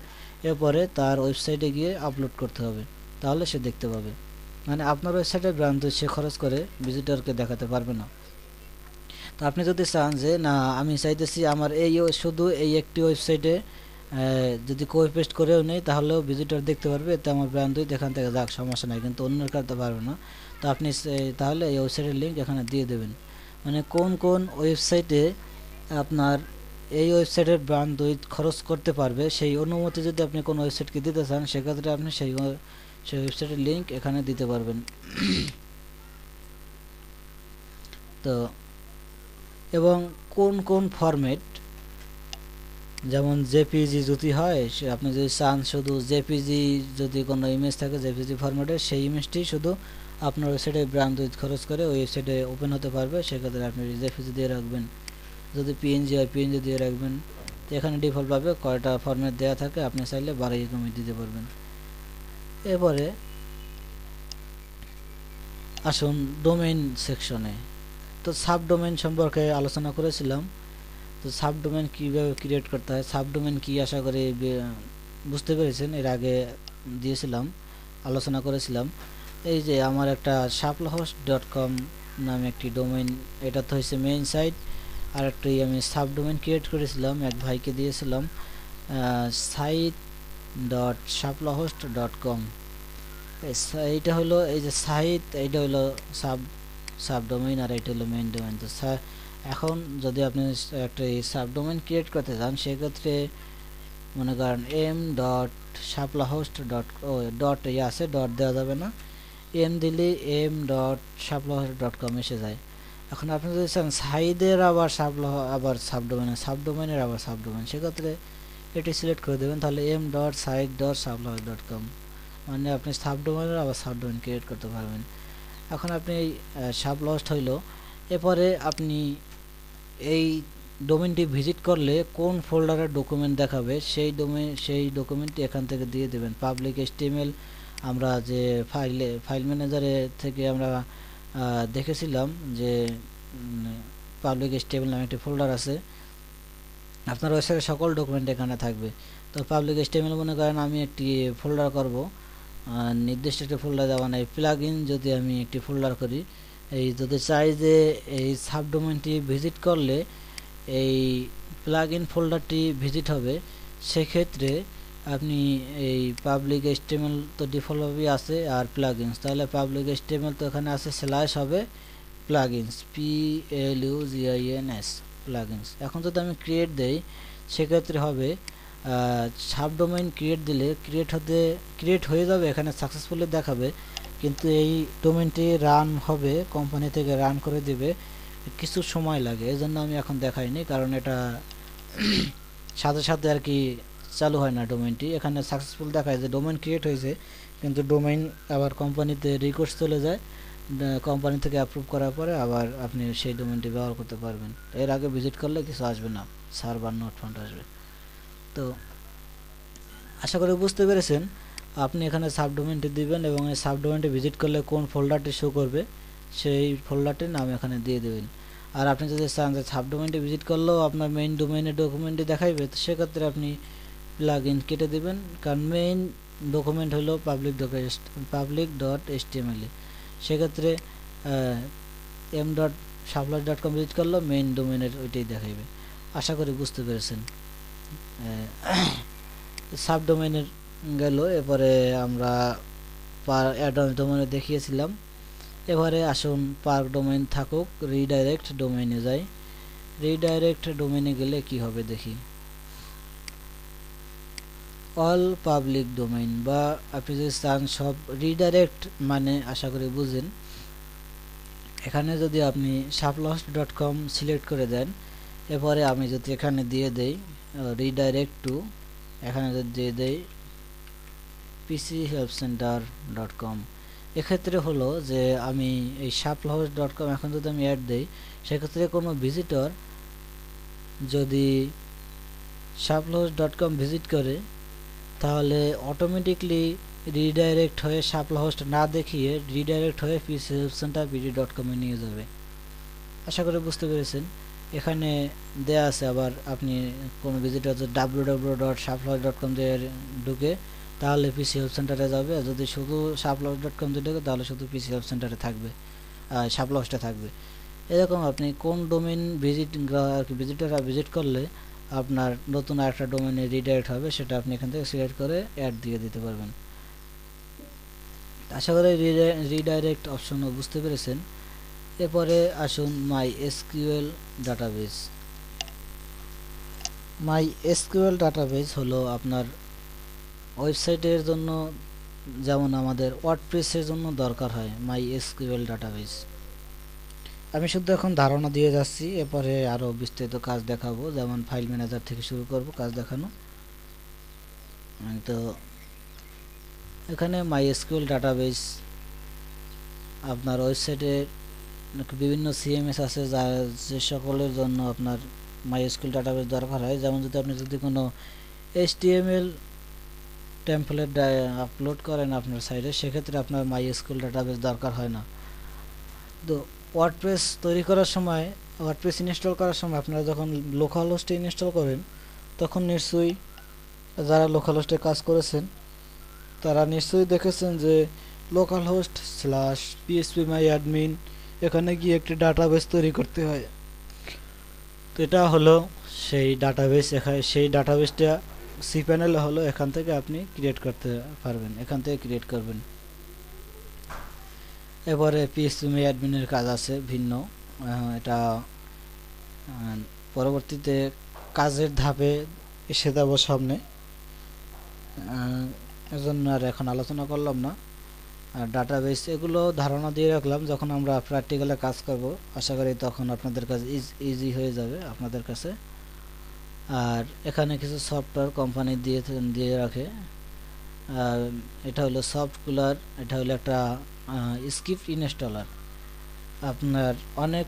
এরপরে তার ওয়েবসাইটে গিয়ে আপলোড করতে হবে, তাহলে সে দেখতে পাবে। মানে আপনার ওয়েবসাইটে ব্র্যান্ড সে খরচ করে ভিজিটরকে দেখাতে পারবে না। তো আপনি যদি চান যে না, আমি চাইতেছি আমার শুধু এই একটি ওয়েবসাইটে যদি কপি পেস্ট করেও নেই, তাহলেও ভিজিটর দেখতে পারবে, এতে আমার ব্র্যান্ড এখান থেকে যাক, সমস্যা নাই, কিন্তু অন্যের কাছে পারবে না। তো আপনি তাহলে এই ওয়েবসাইটের লিঙ্ক এখানে দিয়ে দেবেন। মানে কোন কোন ওয়েবসাইটে আপনার এই ওয়েবসাইটের ব্র্যান্ড খরচ করতে পারবে, সেই অনুমতি যদি আপনি কোনো ওয়েবসাইটকে দিতে চান, সেক্ষেত্রে আপনি সেই ওয়েবসাইটের লিঙ্ক এখানে দিতে পারবেন। তো এবং কোন কোন ফরম্যাট, যেমন জেপিজি যদি হয়, আপনি যদি চান শুধু জেপিজি, যদি কোনো ইমেজ থাকে জেপিজি ফরম্যাটে, সেই ইমেজটি শুধু আপনার ওয়েবসাইটে ব্র্যান্ড উইথ খরচ করে ওই ওয়েবসাইটে ওপেন হতে পারবে, সেক্ষেত্রে আপনি জেপিজি দিয়ে রাখবেন। যদি পিএনজি হয় পিএনজি দিয়ে রাখবেন। তো এখানে ডিফল্টভাবে কয়টা ফরম্যাট দেওয়া থাকে, আপনি চাইলে বাড়িয়ে কমিয়ে দিতে পারবেন। এরপরে আসুন ডোমেইন সেকশনে। তো সাবডোমেইন সম্পর্কে আলোচনা করেছিলাম। তো সাবডোমেইন কীভাবে ক্রিয়েট করতে হয়, সাবডোমেইন কি আশা করি বুঝতে পেরেছেন, এর আগে দিয়েছিলাম, আলোচনা করেছিলাম। এই যে আমার একটা shaplahost.com নামে একটি ডোমেইন, এটা তো হয়েছে মেইন সাইট। আর একটি আমি সাবডোমেইন ক্রিয়েট করেছিলাম, এক ভাইকে দিয়েছিলাম, site.shaplahost.com। এইটা হলো এই যে সাইট, এইটা হলো সাবডোমেইন, আর এইটা হলো মেইন ডোমেইন। তো এখন যদি আপনি একটা সাবডোমেইন ক্রিয়েট করতে চান, সেক্ষেত্রে মনে করেন m.shaplahost.ডট আছে, ডট দেওয়া যাবে না, এম দিলে m.shaplahost.com এসে যায়। এখন আপনি যদি চান সাইডের আবার সাবডোমেইনের আবার সাবডোমেইন, সেক্ষেত্রে এটি সিলেক্ট করে দেবেন, তাহলে m.site.shaplahost.com, মানে আপনি সাবডোমেইনের আবার সাবডোমেইন ক্রিয়েট করতে পারবেন। এখন আপনি সাব লস্ট হইল, এরপরে আপনি এই ডোমেনটি ভিজিট করলে কোন ফোল্ডারের ডকুমেন্ট দেখাবে সেই ডকুমেন্টটি এখান থেকে দিয়ে দেবেন। পাবলিক HTML আমরা যে ফাইল ম্যানেজারে থেকে আমরা দেখেছিলাম যে পাবলিক HTML নামে একটি ফোল্ডার আছে, আপনার ওয়েবসাইটের সকল ডকুমেন্ট এখানে থাকবে। তো পাবলিক HTML মনে করেন আমি একটি ফোল্ডার করব, নির্দিষ্ট একটি ফোল্ডার দেওয়া নাই, প্লাগইন যদি আমি একটি ফোল্ডার করি, এই যদি চাই যে এই সাবডোমেনটি ভিজিট করলে এই প্লাগইন ফোল্ডারটি ভিজিট হবে, সেক্ষেত্রে আপনি এই পাবলিক HTML তো ডিফল্টভাবেই আছে আর প্লাগইনস, তাহলে পাবলিক HTML তো এখানে আছে স্ল্যাশ হবে প্লাগইনস, PLUGINS প্লাগইনস। এখন যদি আমি ক্রিয়েট দেই সেক্ষেত্রে হবে সাবডোমেইন ক্রিয়েট দিলে ক্রিয়েট হয়ে যাবে, এখানে সাকসেসফুলি দেখাবে, কিন্তু এই ডোমেইনটি রান হবে, কোম্পানি থেকে রান করে দিবে, কিছু সময় লাগে। এজন্য আমি এখন দেখাইনি, কারণ এটা সাথে সাথে আর কি চালু হয় না ডোমেইনটি। এখানে সাকসেসফুল দেখায় যে ডোমেইন ক্রিয়েট হয়েছে, কিন্তু ডোমেইন আবার কোম্পানিতে রিকোয়েস্ট চলে যায়, কোম্পানি থেকে অ্যাপ্রুভ করার পরে আবার আপনি সেই ডোমেইনটি ব্যবহার করতে পারবেন। এর আগে ভিজিট করলে কিছু আসবে না, সার্ভার নট ফাউন্ড আসবে। তো আশা করি বুঝতে পেরেছেন। আপনি এখানে সাবডোমেইনটি দিবেন এবং এই সাবডোমেইনটি ভিজিট করলে কোন ফোল্ডারটি শো করবে সেই ফোল্ডারটির নাম এখানে দিয়ে দেবেন। আর আপনি যদি চান যে সাবডোমেইনটি ভিজিট করলেও আপনার মেইন ডোমেইনের ডকুমেন্টটি দেখাইবে, তো সেক্ষেত্রে আপনি প্লাগইন কেটে দেবেন, কারণ মেইন ডকুমেন্ট হলো public.html। সেক্ষেত্রে m.shaplodge.com ভিজিট করলেও মেইন ডোমেইনের ওইটাই দেখাইবে। আশা করি বুঝতে পেরেছেন। সাবডোমেইনের গেল, এরপরে আমরা অ্যাডভান্স ডোমেইনে দেখিয়েছিলাম। এবারে আসুন পার্ক ডোমেইন থাকুক, রিডাইরেক্ট ডোমেইনে যাই। রিডাইরেক্ট ডোমেইনে গেলে কি হবে দেখি। অল পাবলিক ডোমেইন, বা আপনি যদি চান সব রিডাইরেক্ট, মানে আশা করি বুঝেন। এখানে যদি আপনি shaplhost.com সিলেক্ট করে দেন, এরপরে আমি যদি এখানে দিয়ে দেই রিডাইরেক্ট টু, এখানে যদি দিয়ে দেই pchelpcenter.com, এক্ষেত্রে হলো যে আমি এই shaplhost.com এখন যদি আমি অ্যাড দেই, সেক্ষেত্রে কোনো ভিজিটর যদি shaplhost.com ভিজিট করে, তাহলে অটোমেটিকলি রিডাইরেক্ট হয়ে shaplhost না দেখিয়ে রিডাইরেক্ট হয়ে pchelpcenter.com এ নিয়ে যাবে। আশা করি বুঝতে পেরেছেন। এখানে দেয়া আছে, আবার আপনি কোনো ভিজিটর যদি www.shaplhost.com দিয়ে ঢুকে তাহলে PC হেল্প সেন্টারে যাবে, আর যদি শুধু shaplhost.com দিয়ে ঢুকে তাহলে শুধু PC হেল্প সেন্টারে থাকবে, shaplhost-এ থাকবে। এরকম আপনি কোন ডোমেইন ভিজিটররা ভিজিট করলে আপনার নতুন আরেকটা ডোমেইনে রিডাইরেক্ট হবে, সেটা আপনি এখান থেকে সিলেক্ট করে অ্যাড দিয়ে দিতে পারবেন। আশা করি রিডাইরেক্ট অপশনও বুঝতে পেরেছেন। এরপরে আসুন MySQL ডাটাবেজ। MySQL ডাটাবেজ হলো আপনার ওয়েবসাইটের জন্য যেমন আমাদের ওয়ার্ডপ্রেসের জন্য দরকার হয় MySQL ডাটাবেজ। আমি শুধু এখন ধারণা দিয়ে যাচ্ছি, এরপরে আরও বিস্তারিত কাজ দেখাবো, যেমন ফাইল ম্যানেজার থেকে শুরু করব কাজ দেখানো। তো এখানে MySQL ডাটাবেজ আপনার ওয়েবসাইটের বিভিন্ন CMS আছে যে সকলের জন্য আপনার MySQL ডাটাবেজ দরকার হয়। যেমন যদি কোনো HTML টেমপ্লেট আপলোড করেন আপনার সাইটে, সেক্ষেত্রে আপনার MySQL ডাটাবেজ দরকার হয় না। তো ওয়ার্ডপ্রেস তৈরি করার সময়, ওয়ার্ডপ্রেস ইনস্টল করার সময় আপনারা যখন লোকাল হোস্টে ইনস্টল করেন, তখন নিশ্চয়ই যারা লোকাল হোস্টে কাজ করেছেন তারা নিশ্চয়ই দেখেছেন যে লোকাল হোস্ট /phpMyAdmin এখানে গিয়ে একটি ডাটাবেস তৈরি করতে হয়। তো এটা হলো সেই ডাটাবেস। সেই ডাটাবেসটা cPanel-এ হলো, এখান থেকে আপনি ক্রিয়েট করতে পারবেন, এখান থেকে ক্রিয়েট করবেন। এবারে phpMyAdmin-এর কাজ আছে ভিন্ন, এটা পরবর্তীতে কাজের ধাপে এসে যাব সামনে, এজন্য আর এখন আলোচনা করলাম না। আর ডাটাবেস এগুলো ধারণা দিয়ে রাখলাম, যখন আমরা প্র্যাকটিক্যালে কাজ করব আশা করি তখন আপনাদের কাছে ইজি হয়ে যাবে আপনাদের কাছে। আর এখানে কিছু সফটওয়্যার কোম্পানি দিয়ে রাখে, এটা হলো সফট কুলার, এটা হলো একটা স্ক্রিপ্ট ইনস্টলার। আপনার অনেক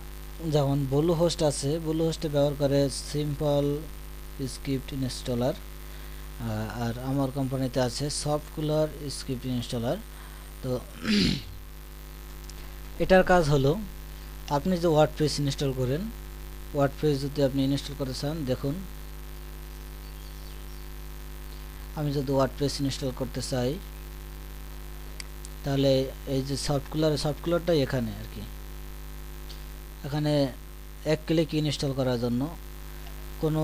যেমন ব্লু হোস্ট আছে, ব্লু হোস্টে ব্যবহার করে সিম্পল স্ক্রিপ্ট ইনস্টলার, আর আমার কোম্পানিতে আছে সফটকুলার স্ক্রিপ্ট ইনস্টলার। তো এটার কাজ হলো আপনি যে ওয়ার্ডপ্রেস ইনস্টল করেন, ওয়ার্ডপ্রেস যদি আপনি ইনস্টল করতে চান, দেখুন আমি যদি ওয়ার্ডপ্রেস ইনস্টল করতে চাই তাহলে এই যে সফটকুলারটা এখানে আর কি, এখানে এক ক্লিক ইনস্টল করার জন্য কোনো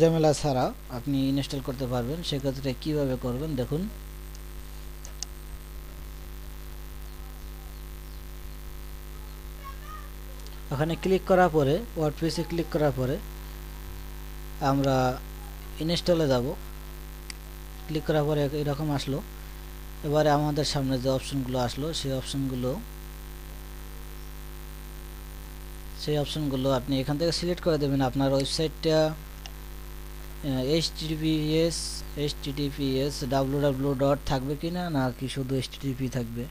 ঝামেলা ছাড়া আপনি ইনস্টল করতে পারবেন। সেক্ষেত্রে কিভাবে করবেন দেখুন, ওখানে ক্লিক করার পরে, ওয়ার্ডপ্রেসে ক্লিক করার পরে আমরা ইনস্টলে যাব। ক্লিক করার পরে এরকম আসলো। এবারে আমাদের সামনে যে অপশনগুলো আসলো সেই অপশনগুলো আপনি এখান থেকে সিলেক্ট করে দেবেন। আপনার ওয়েবসাইটটা https www থাকবে কিনা, নাকি শুধু http থাকবে,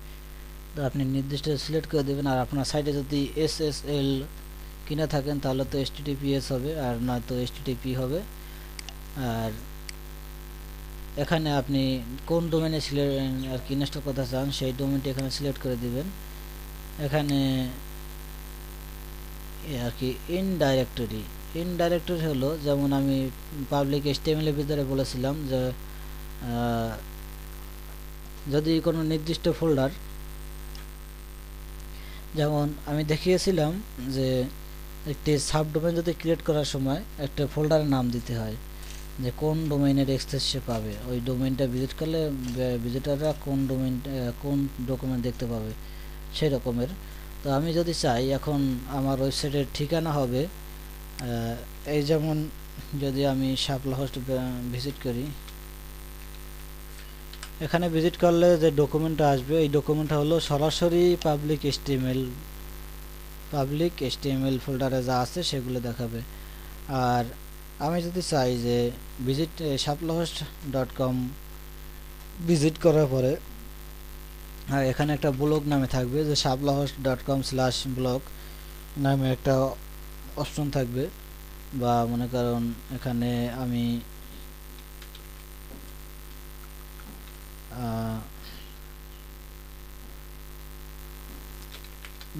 তো আপনি নির্দিষ্ট সিলেক্ট করে দেবেন। আর আপনার সাইটে যদি SSL কিনা থাকেন তাহলে তো https হবে, আর নয়তো http হবে। আর এখানে আপনি কোন ডোমেনে আর কি ইনস্টল করতে চান সেই ডোমেনটি এখানে সিলেক্ট করে দিবেন। এখানে আর কি ইনডাইরেক্টরি হলো, যেমন আমি পাবলিক HTML এর ভিতরে বলেছিলাম যে যদি কোনো নির্দিষ্ট ফোল্ডার, যেমন আমি দেখিয়েছিলাম যে একটি সাবডোমেইন যদি ক্রিয়েট করার সময় একটা ফোল্ডারের নাম দিতে হয়, যে কোন ডোমেইনের অ্যাক্সেস সে পাবে, ওই ডোমেইনটা ভিজিট করলে ভিজিটাররা কোন ডকুমেন্ট দেখতে পাবে সেই রকমের। তো আমি যদি চাই এখন আমার ওয়েবসাইটের ঠিকানা হবে এই, যেমন যদি আমি শাপলা হোস্ট ভিজিট করি, এখানে ভিজিট করলে যে ডকুমেন্টটা আসবে এই ডকুমেন্টটা হলো সরাসরি পাবলিক HTML ফোল্ডারে যা আছে সেগুলো দেখাবে। আর আমি যদি চাই যে ভিজিট shaplahost.com ভিজিট করার পরে এখানে একটা ব্লগ নামে থাকবে, যে shaplahost.com/blog নামে একটা অপশন থাকবে, বা মনে করুন এখানে আমি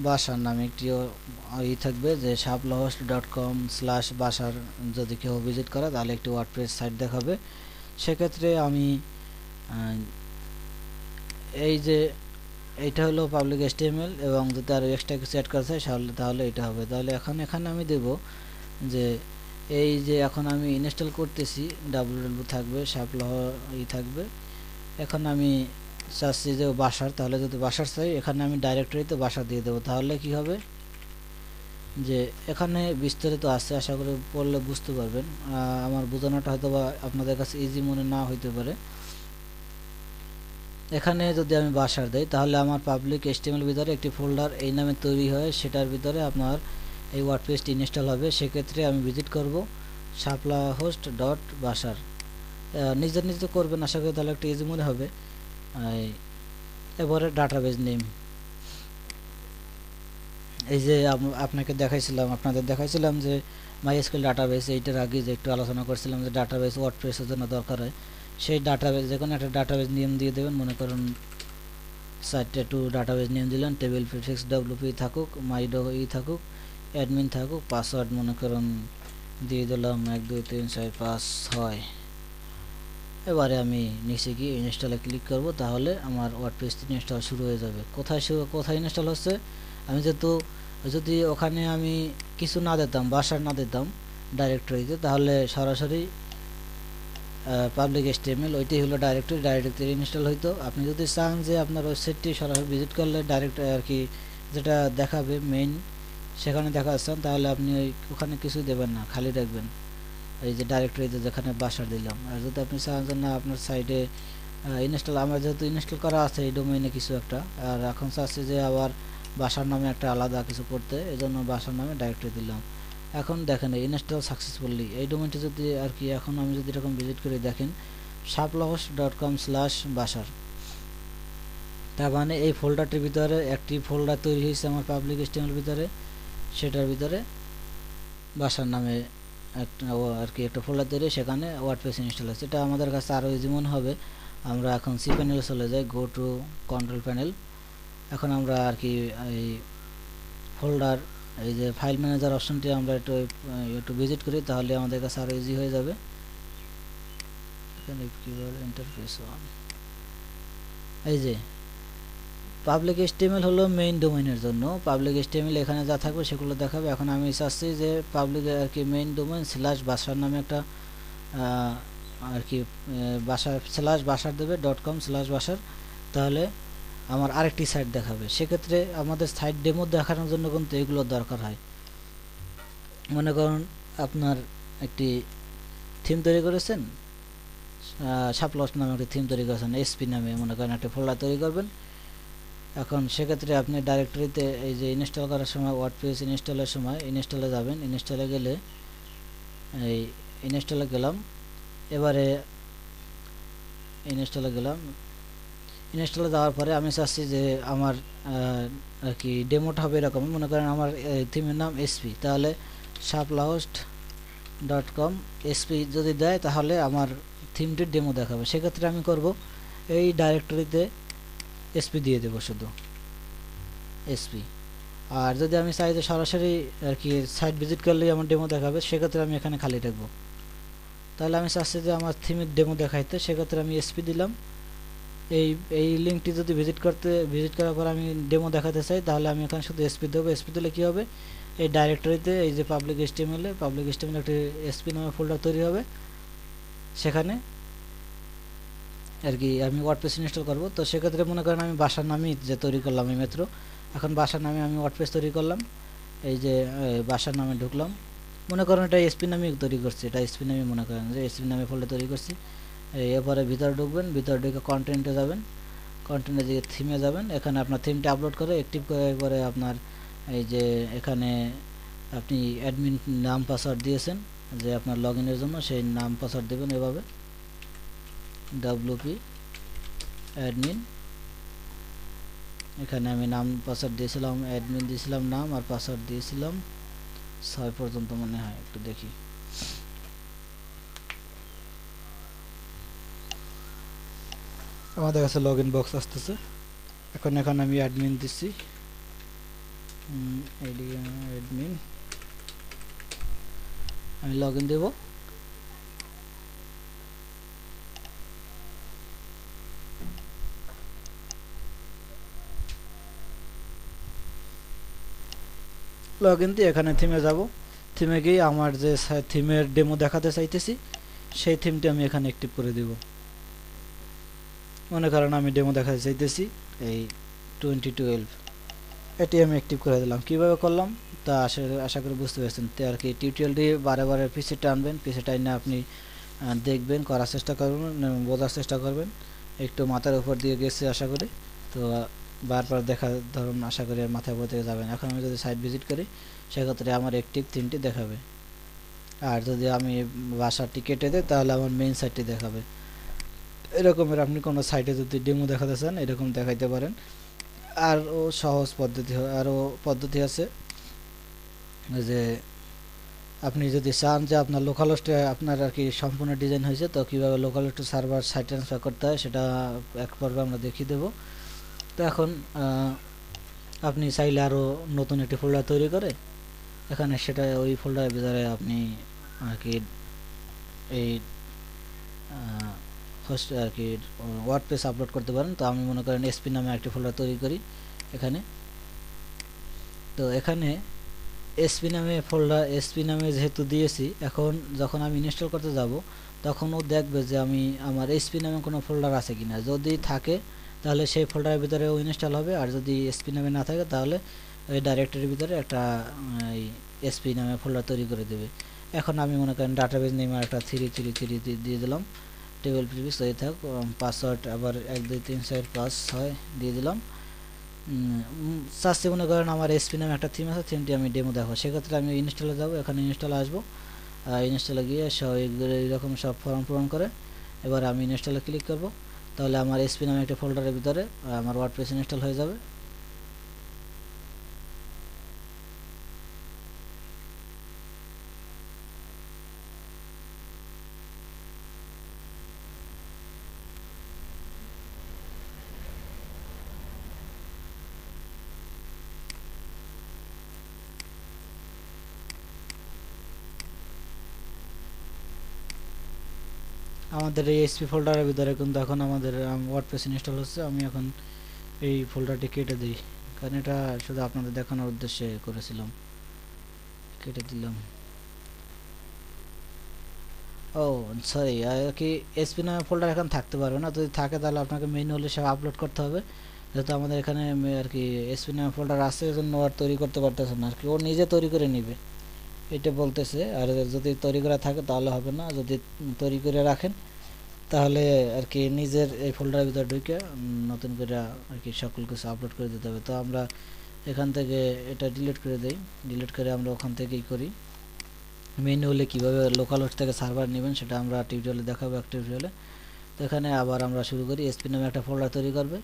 বাসার নামে একটি থাকবে, যে shaplahost.com/বাসার যদি কেউ ভিজিট করে তাহলে একটি ওয়ার্ডপ্রেস সাইট দেখাবে। সেক্ষেত্রে আমি এই যে এইটা হলো পাবলিক HTML, এবং যদি আরও এক্সট্রা কিছু অ্যাড করতে চাই তাহলে এটা হবে। তাহলে এখানে আমি দেব যে এই যে এখন আমি ইনস্টল করতেছি www থাকবে, শাপলা থাকবে। এখন আমি চাচ্ছি যে বাসার, তাহলে যদি বাসার চাই এখানে আমি ডাইরেক্টরিতে বাসা দিয়ে দেবো। তাহলে কি হবে যে এখানে বিস্তারিত আছে, আশা করি পড়লে বুঝতে পারবেন। আমার বোঝানোটা হয়তো বা আপনাদের কাছে ইজি মনে না হইতে পারে। এখানে যদি আমি বাসার দেই তাহলে আমার পাবলিক HTML ভিতরে একটি ফোল্ডার এই নামে তৈরি হয়, সেটার ভিতরে আপনার এই ওয়ার্ডপ্রেসটি ইনস্টল হবে। সেক্ষেত্রে আমি ভিজিট করব shaplahost.বাসার, নিজে করবেন, আশা করি তাহলে একটু ইজি মনে হবে। এবারে ডাটাবেজ নেম, এই যে আপনাদের দেখাইছিলাম যে MySQL ডাটাবেস, এইটার আগে যে একটু আলোচনা করছিলাম যে ডাটাবেস ওয়ার্ডপ্রেসের জন্য দরকার হয়, সেই ডাটাবেস যে কোনো একটা ডাটাবেস নেম দিয়ে দেবেন। মনে করুন সাইটে টু ডাটাবেস নেম দিলেন, টেবিল প্রিফিক্স WP থাকুক, মাই থাকুক, অ্যাডমিন থাকুক, পাসওয়ার্ড মনে করুন দিয়ে দিলাম 1 2 3 4 5 6। এবারে আমি নিচে গিয়ে ইনস্টলে ক্লিক করব, তাহলে আমার ওয়ার্ডপ্রেসটি ইনস্টল শুরু হয়ে যাবে। কোথায় ইনস্টল হচ্ছে, আমি যেহেতু যদি ওখানে আমি কিছু না দিতাম, বাসার না দিতাম ডাইরেক্টরিতে, তাহলে সরাসরি পাবলিক HTML ওইটাই হলো ডাইরেক্টরি ইনস্টল হইতো। আপনি যদি চান যে আপনার ওয়েবসাইটটি সরাসরি ভিজিট করলে ডাইরেক্ট আর কি যেটা দেখাবে মেইন সেখানে দেখাচ্ছেন, তাহলে আপনি ওখানে কিছুই দেবেন না, খালি রাখবেন এই যে ডাইরেক্টরিতে যেখানে বাসার দিলাম। আর যদি আপনি চান যে না আপনার সাইটে ইনস্টল, আমার যেহেতু ইনস্টল করা আছে এই ডোমেইনে কিছু একটা, আর এখন চাচ্ছি যে আবার বাসার নামে একটা আলাদা কিছু করতে, এজন্য বাসার নামে ডাইরেক্টরি দিলাম। এখন দেখেন ইনস্টল সাকসেসফুলি, এই ডোমেইনটি যদি আর কি এখন আমি যদি এরকম ভিজিট করে দেখেন shaplahost.com/বাসার, তার মানে এই ফোল্ডারটির ভিতরে একটি ফোল্ডার তৈরি হয়েছে আমার পাবলিক HTML ভিতরে, সেটার ভিতরে বাসার নামে একটা আর কি একটা ফোল্ডার তৈরি, সেখানে ওয়ার্ডপ্রেস ইনস্টল আছে। এটা আমাদের কাছে আরও ইজি মনে হবে। আমরা এখন সি প্যানেলে চলে যাই, গো টু কন্ট্রোল প্যানেল। এখন আমরা আর কি এই ফোল্ডার, এই যে ফাইল ম্যানেজার অপশনটি আমরা একটু ভিজিট করি, তাহলে আমাদের কাছে আরও ইজি হয়ে যাবে। এখানে কিভাবে ইন্টারফেস ওয়ান, এই যে পাবলিক HTML হলো মেইন ডোমেইনের জন্য। পাবলিক HTML এখানে যা থাকবে সেগুলো দেখাবে। এখন আমি চাচ্ছি যে পাবলিক আর কি মেইন ডোমেইন স্ল্যাশ বাসার নামে একটা আর কি বাসার স্ল্যাশ বাসার দেবে .com স্ল্যাশ বাসার, তাহলে আমার আরেকটি সাইট দেখাবে। সেক্ষেত্রে আমাদের সাইট ডেমো দেখানোর জন্য কিন্তু এগুলো দরকার হয়। মনে করুন আপনার একটি থিম তৈরি করেছেন, সাপলস নামে একটি থিম তৈরি করেছেন, SP নামে মনে করেন একটা ফোল্ডার তৈরি করবেন। এখন সেক্ষেত্রে আপনি ডাইরেক্টরিতে এই যে ইনস্টল করার সময় ওয়ার্ডপ্রেস ইনস্টলের সময় ইনস্টলে যাবেন। ইনস্টলে গেলে এই ইনস্টলে গেলাম, এবারে ইনস্টলে গেলাম। ইনস্টলে যাওয়ার পরে আমি চাচ্ছি যে আমার আর কি ডেমোটা হবে এরকম। মনে করেন আমার থিমের নাম SP, তাহলে saplost.com SP যদি দেয় তাহলে আমার থিমটির ডেমো দেখাবে। সেক্ষেত্রে আমি করব এই ডাইরেক্টরিতে SP দিয়ে দেবো, শুধু SP। আর যদি আমি চাই যে সরাসরি আর কি সাইট ভিজিট করলেই আমার ডেমো দেখাবে, সেক্ষেত্রে আমি এখানে খালি রাখবো। তাহলে আমি চাচ্ছি যে আমার থিমের ডেমো দেখাইতে, সেক্ষেত্রে আমি SP দিলাম। এই লিঙ্কটি যদি ভিজিট করার পর আমি ডেমো দেখাতে চাই, তাহলে আমি এখানে শুধু SP দেবো। SP দিলে কী হবে, এই ডাইরেক্টরিতে এই যে পাবলিক HTML একটি SP নামে ফোল্ডার তৈরি হবে। সেখানে আর কি আমি ওয়ার্ডপ্রেস ইনস্টল করব। তো সেক্ষেত্রে মনে করেন আমি বাসার নামই যে তৈরি করলাম এই মাত্র, এখন বাসার নামে আমি ওয়ার্ডপ্রেস তৈরি করলাম। এই যে বাসার নামে ঢুকলাম, মনে করেন এটা SP নামে তৈরি করছি, এটা SP নামে মনে করেন যে SP নামে ফোল্ডার তৈরি করছি। এরপরে ভিতরে ঢুকবেন, ভিতরে ঢুকে কন্টেন্টে যাবেন, কন্টেন্টে দিকে থিমে যাবেন। এখানে আপনার থিমটা আপলোড করে অ্যাক্টিভ করে পরে আপনার এই যে এখানে আপনি অ্যাডমিন নাম পাসওয়ার্ড দিয়েছেন যে আপনার লগইনের জন্য, সেই নাম পাসওয়ার্ড দেবেন এভাবে WP অ্যাডমিন। এখানে আমি নাম পাসওয়ার্ড দিয়েছিলাম, অ্যাডমিন দিয়েছিলাম নাম, আর পাসওয়ার্ড দিয়েছিলাম 6 পর্যন্ত মনে হয়, একটু দেখি। আমাদের কাছে লগইন বক্স আসতেছে। এখন এখানে আমি অ্যাডমিন দিচ্ছি, অ্যাডমিন আমি লগইন দেব। লগইন দিয়ে এখানে থিমে যাব। থিমে গিয়ে আমার যে থিমের ডেমো দেখাতে চাইতেছি সেই থিমটি আমি এখানে অ্যাক্টিভ করে দেব। মনে করেন আমি ডেমো দেখাতে চাইতেছি এই 2012, এটি আমি অ্যাক্টিভ করে দিলাম। কিভাবে করলাম তা আশা করি বুঝতে পেরেছেন। তো আর কি টিউটোরিয়ালটি বারে বারে পিছে টানবেন, পিছে টাইনে আপনি দেখবেন, করার চেষ্টা করবেন, বোঝার চেষ্টা করবেন। একটু মাথার উপর দিয়ে গেছে আশা করি, তো বারবার দেখা ধরুন আশা করি মাথার উপর থেকে যাবেন। এখন আমি যদি সাইট ভিজিট করি, সেক্ষেত্রে আমার অ্যাক্টিভ থিমটি দেখাবে। আর যদি আমি বাসারটি কেটে দিই, তাহলে আমার মেইন সাইটটি দেখাবে। এরকমের আপনি কোনো সাইটে যদি ডেমো দেখাতে চান, এরকম দেখাইতে পারেন। আরও সহজ পদ্ধতি, আরও পদ্ধতি আছে যে আপনি যদি চান যে আপনার লোকাল হোস্টে আপনার আর কি সম্পূর্ণ ডিজাইন হয়েছে, তো কীভাবে লোকাল হোস্টে সার্ভার সাইট ট্রান্সফার করতে হয় সেটা এক পর্বে আমরা দেখিয়ে দেবো। তো এখন আপনি চাইলে আরও নতুন একটি ফোল্ডার তৈরি করে এখানে সেটা ওই ফোল্ডারের ভিতরে আপনি আর কি এই হোস্ট আর কি ওয়ার্ডপ্রেস আপলোড করতে পারেন। তো আমি মনে করেন SP নামে একটি ফোল্ডার তৈরি করি এখানে। তো এখানে SP নামে যেহেতু দিয়েছি, এখন যখন আমি ইনস্টল করতে যাব তখন ও দেখবে যে আমার SP নামে কোনো ফোল্ডার আছে কিনা। যদি থাকে তাহলে সেই ফোল্ডারের ভিতরে ও ইনস্টল হবে, আর যদি SP নামে না থাকে তাহলে ওই ডাইরেক্টরির ভিতরে একটা SP নামে ফোল্ডার তৈরি করে দেবে। এখন আমি মনে করেন ডাটাবেজ নেমে একটা 333 দিয়ে দিলাম, টেবিল প্রিভিউস হয়ে থাক, পাসওয়ার্ড আবার 1 2 3 4 5 6 দিয়ে দিলাম। চাচ্ছি মনে করেন আমার SP নামে একটা থিম আছে, থিমটি আমি ডেমো দেখো। সেক্ষেত্রে আমি ইনস্টলে যাব, এখানে ইনস্টলে আসবো, ইনস্টলে গিয়ে সব এরকম সব ফর্ম পূরণ করে এবার আমি ইনস্টলে ক্লিক করব। তো তাহলে আমার এসপি নামে একটা ফোল্ডারের ভিতরে আমার ওয়ার্ডপ্রেস ইনস্টল হয়ে যাবে। আমাদের এই এসপি ফোল্ডারের ভিতরে কিন্তু এখন আমাদের ওয়ার্ডপ্রেস ইনস্টল হচ্ছে। আমি এখন এই ফোল্ডারটি কেটে দিই, কারণ এটা শুধু আপনাদের দেখানোর উদ্দেশ্যে করেছিলাম। কেটে দিলাম। ও সরি, আর কি এসপি নামে ফোল্ডার এখন থাকতে পারবে না, যদি থাকে তাহলে আপনাকে ম্যানুয়ালি সব আপলোড করতে হবে। যেহেতু আমাদের এখানে আর কি এসপি নামে ফোল্ডার আছে, এজন্য আর তৈরি করতে পারতেছে না আর কি, ও নিজে তৈরি করে নিবে এটা বলতেছে। আর যদি তৈরি করা থাকে তাহলে হবে না, যদি তৈরি করে রাখেন তাহলে আর কি নিজের এই ফোল্ডারের ভিতরে ঢুকে নতুন করে আর কি সকল কিছু আপলোড করে দিতে হবে। তো আমরা এখান থেকে এটা ডিলিট করে দেই, ডিলিট করে আমরা ওখান থেকেই করি। ম্যানুয়ালি কীভাবে লোকাল হোস্ট থেকে সার্ভার নেবেন সেটা আমরা টিউটোরিয়ালে দেখাবো এক টিউটোরিয়ালে। তো এখানে আবার আমরা শুরু করি। এসপি নামে একটা ফোল্ডার তৈরি করবে,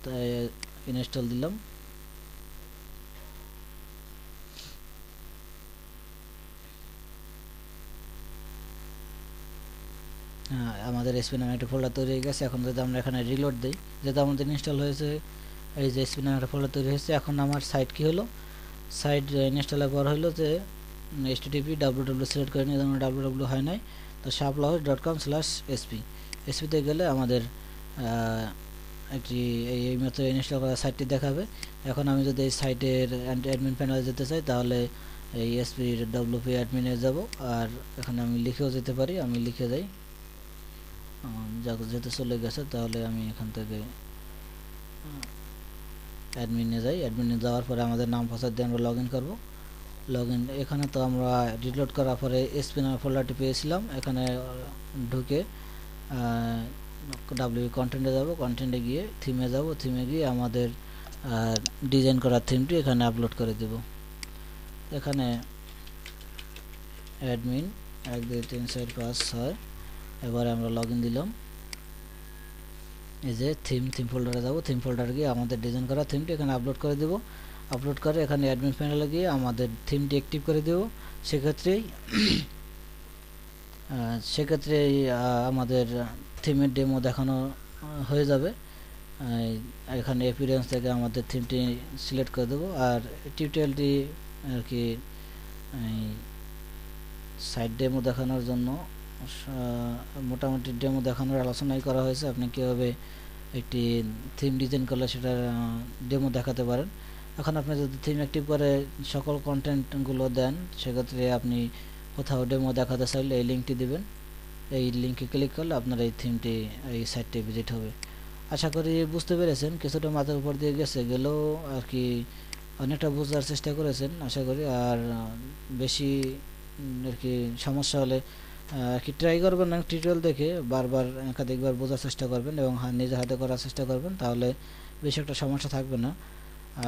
তাই ইনস্টল দিলাম। আমাদের এসপি নামে একটা ফোল্ডার তৈরি হয়ে গেছে। এখন যদি আমরা এখানে রিলোড দিই, যেহেতু আমাদের ইনস্টল হয়েছে, এই যে এসপি নামে একটা ফোল্ডার তৈরি হয়েছে। এখন আমার সাইট কি হলো, সাইট ইনস্টলের পর হলো যে http www সিলেক্ট করে নিয়ে, যেমন www হয় নাই, তো shaplahos.com/sp এসপিতে গেলে আমাদের একটি এই মাত্র ইনস্টল করা সাইটটি দেখাবে। এখন আমি যদি এই সাইটের অ্যাডমিন প্যানেলে যেতে চাই তাহলে এই এসপি wp অ্যাডমিনে যাব, আর এখানে আমি লিখেও যেতে পারি। আমি লিখে যাই, যেহেতু চলে গেছে তাহলে আমি এখান থেকে অ্যাডমিনে যাই। অ্যাডমিনে যাওয়ার পরে আমাদের নাম পাসওয়ার্ড দিয়ে আমরা লগ ইন করবো। লগ ইন এখানে তো আমরা রিলোড করার পরে এসপি নামে ফোল্ডারটি পেয়েছিলাম। এখানে ঢুকে ডাব্লিউ কন্টেন্টে যাব, কন্টেন্টে গিয়ে থিমে যাব, থিমে গিয়ে আমাদের ডিজাইন করা থিমটি এখানে আপলোড করে দেব। এখানে অ্যাডমিন 1 2 3 4 5 6, এবারে আমরা লগ ইন দিলাম। এই যে থিম ফোল্ডারে যাব, থিম ফোল্ডারে গিয়ে আমাদের ডিজাইন করা থিমটি এখানে আপলোড করে দেব। আপলোড করে এখানে অ্যাডমিন প্যানেলে গিয়ে আমাদের থিমটি অ্যাক্টিভ করে দেব। সেক্ষেত্রে আমাদের থিমের ডেমো দেখানো হয়ে যাবে। এখানে অ্যাপিয়ারেন্স থেকে আমাদের থিমটি সিলেক্ট করে দেবো। আর টিউটোরিয়ালটি আর কি সাইড ডেমো দেখানোর জন্য মোটামুটি ডেমো দেখানোর আলোচনাই করা হয়েছে। আপনি কীভাবে একটি থিম ডিজাইন করলে সেটার ডেমো দেখাতে পারেন। এখন আপনি যদি থিম অ্যাক্টিভ করে সকল কন্টেন্টগুলো দেন, সেক্ষেত্রে আপনি কোথাও ডেমো দেখাতে চাইলে এই লিঙ্কটি দিবেন। এই লিঙ্কে ক্লিক করলে আপনার এই থিমটি, এই সাইটটি ভিজিট হবে। আশা করি বুঝতে পেরেছেন, কিছুটা মাথার উপর দিয়ে গেলেও আর কি অনেকটা বোঝার চেষ্টা করেছেন আশা করি। আর বেশি আর কি সমস্যা হলে আর কি ট্রাই করবেন না, টিউটোরিয়াল দেখে বারবার একাধিকবার বোঝার চেষ্টা করবেন এবং নিজের হাতে করার চেষ্টা করবেন, তাহলে বেশি একটা সমস্যা থাকবে না।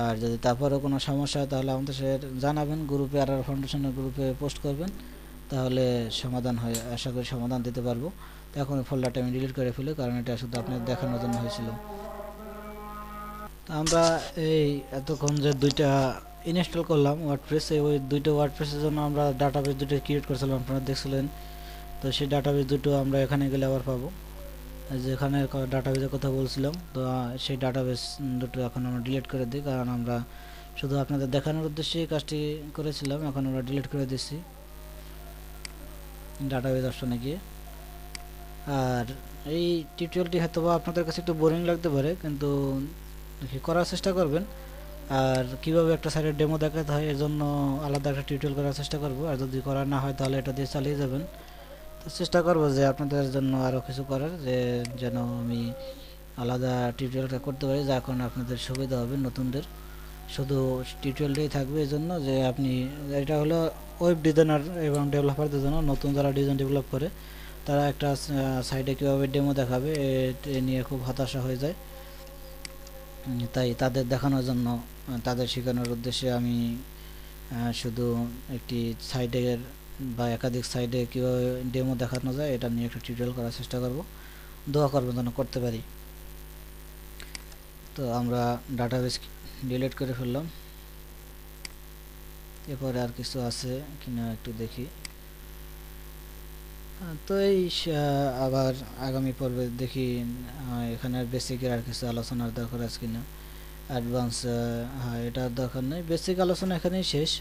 আর যদি তারপরেও কোনো সমস্যা হয় তাহলে আমাদের জানাবেন, গ্রুপে আর ফাউন্ডেশনের গ্রুপে পোস্ট করবেন, তাহলে সমাধান হয়, আশা করি সমাধান দিতে পারবো। তো এখন ফোল্ডারটা আমি ডিলিট করে ফেলি, কারণ এটা শুধু আপনাদের দেখানোর জন্য হয়েছিল। আমরা এই এতক্ষণ যে দুইটা ইনস্টল করলাম ওয়ার্ডপ্রেস, ওই দুইটা ওয়ার্ডপ্রেসের জন্য আমরা ডাটাবেস দুটো ক্রিয়েট করেছিলাম, আপনারা দেখছিলেন। তো সেই ডাটাবেস দুটো আমরা এখানে গেলে আবার পাবো, যেখানে ডাটাবেসের কথা বলছিলাম। তো সেই ডাটাবেস দুটো এখন আমরা ডিলিট করে দিই, কারণ আমরা শুধু আপনাদের দেখানোর উদ্দেশ্যে এই কাজটি করেছিলাম। এখন আমরা ডিলিট করে দিচ্ছি ডাটাবেস অপশনে গিয়ে। আর এই টিউটোরিয়ালটি হয়তো আপনাদের কাছে একটু বোরিং লাগতে পারে, কিন্তু করার চেষ্টা করবেন। আর কিভাবে একটা সাইটের ডেমো দেখাতে হয় এর জন্য আলাদা একটা টিউটোরিয়াল করার চেষ্টা করব। আর যদি করা না হয় তাহলে এটা দিয়ে চালিয়ে যাবেন। তো চেষ্টা করব যে আপনাদের জন্য আরও কিছু করার, যেন আমি আলাদা টিউটোরিয়ালটা করতে পারি, যার কারণে আপনাদের সুবিধা হবে নতুনদের। শুধু টিউটোরিয়ালটাই থাকবে এই জন্য যে আপনি, এটা হলো ওয়েব ডিজাইনার এবং ডেভেলপারদের জন্য, নতুন যারা ডিজাইন ডেভেলপ করে তারা একটা সাইটে কীভাবে ডেমো দেখাবে এ নিয়ে খুব হতাশা হয়ে যায়। তাই তাদের দেখানোর জন্য, তাদের শেখানোর উদ্দেশ্যে আমি শুধু একটি সাইডের বা একাধিক সাইডে কীভাবে ডেমো দেখানো যায় এটা নিয়ে একটা টিউটোরিয়াল করার চেষ্টা করব। দোয়া করবেন যেন করতে পারি। তো আমরা ডাটাবেস ডিলিট করে ফেললাম। এরপরে আর কিছু আছে কিনা একটু দেখি। তো এই আবার আগামী পর্বে দেখি এখানে বেসিকের আর কিছু আলোচনার দরকার আছে কিনা। অ্যাডভান্স হ্যাঁ, এটার দরকার নেই, বেসিক আলোচনা এখানেই শেষ।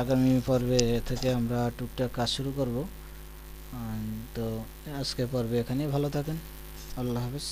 আগামী পর্বে থেকে আমরা টুকটাক কাজ শুরু করব। তো আজকের পর্বে এখানেই, ভালো থাকেন, আল্লাহ হাফেজ।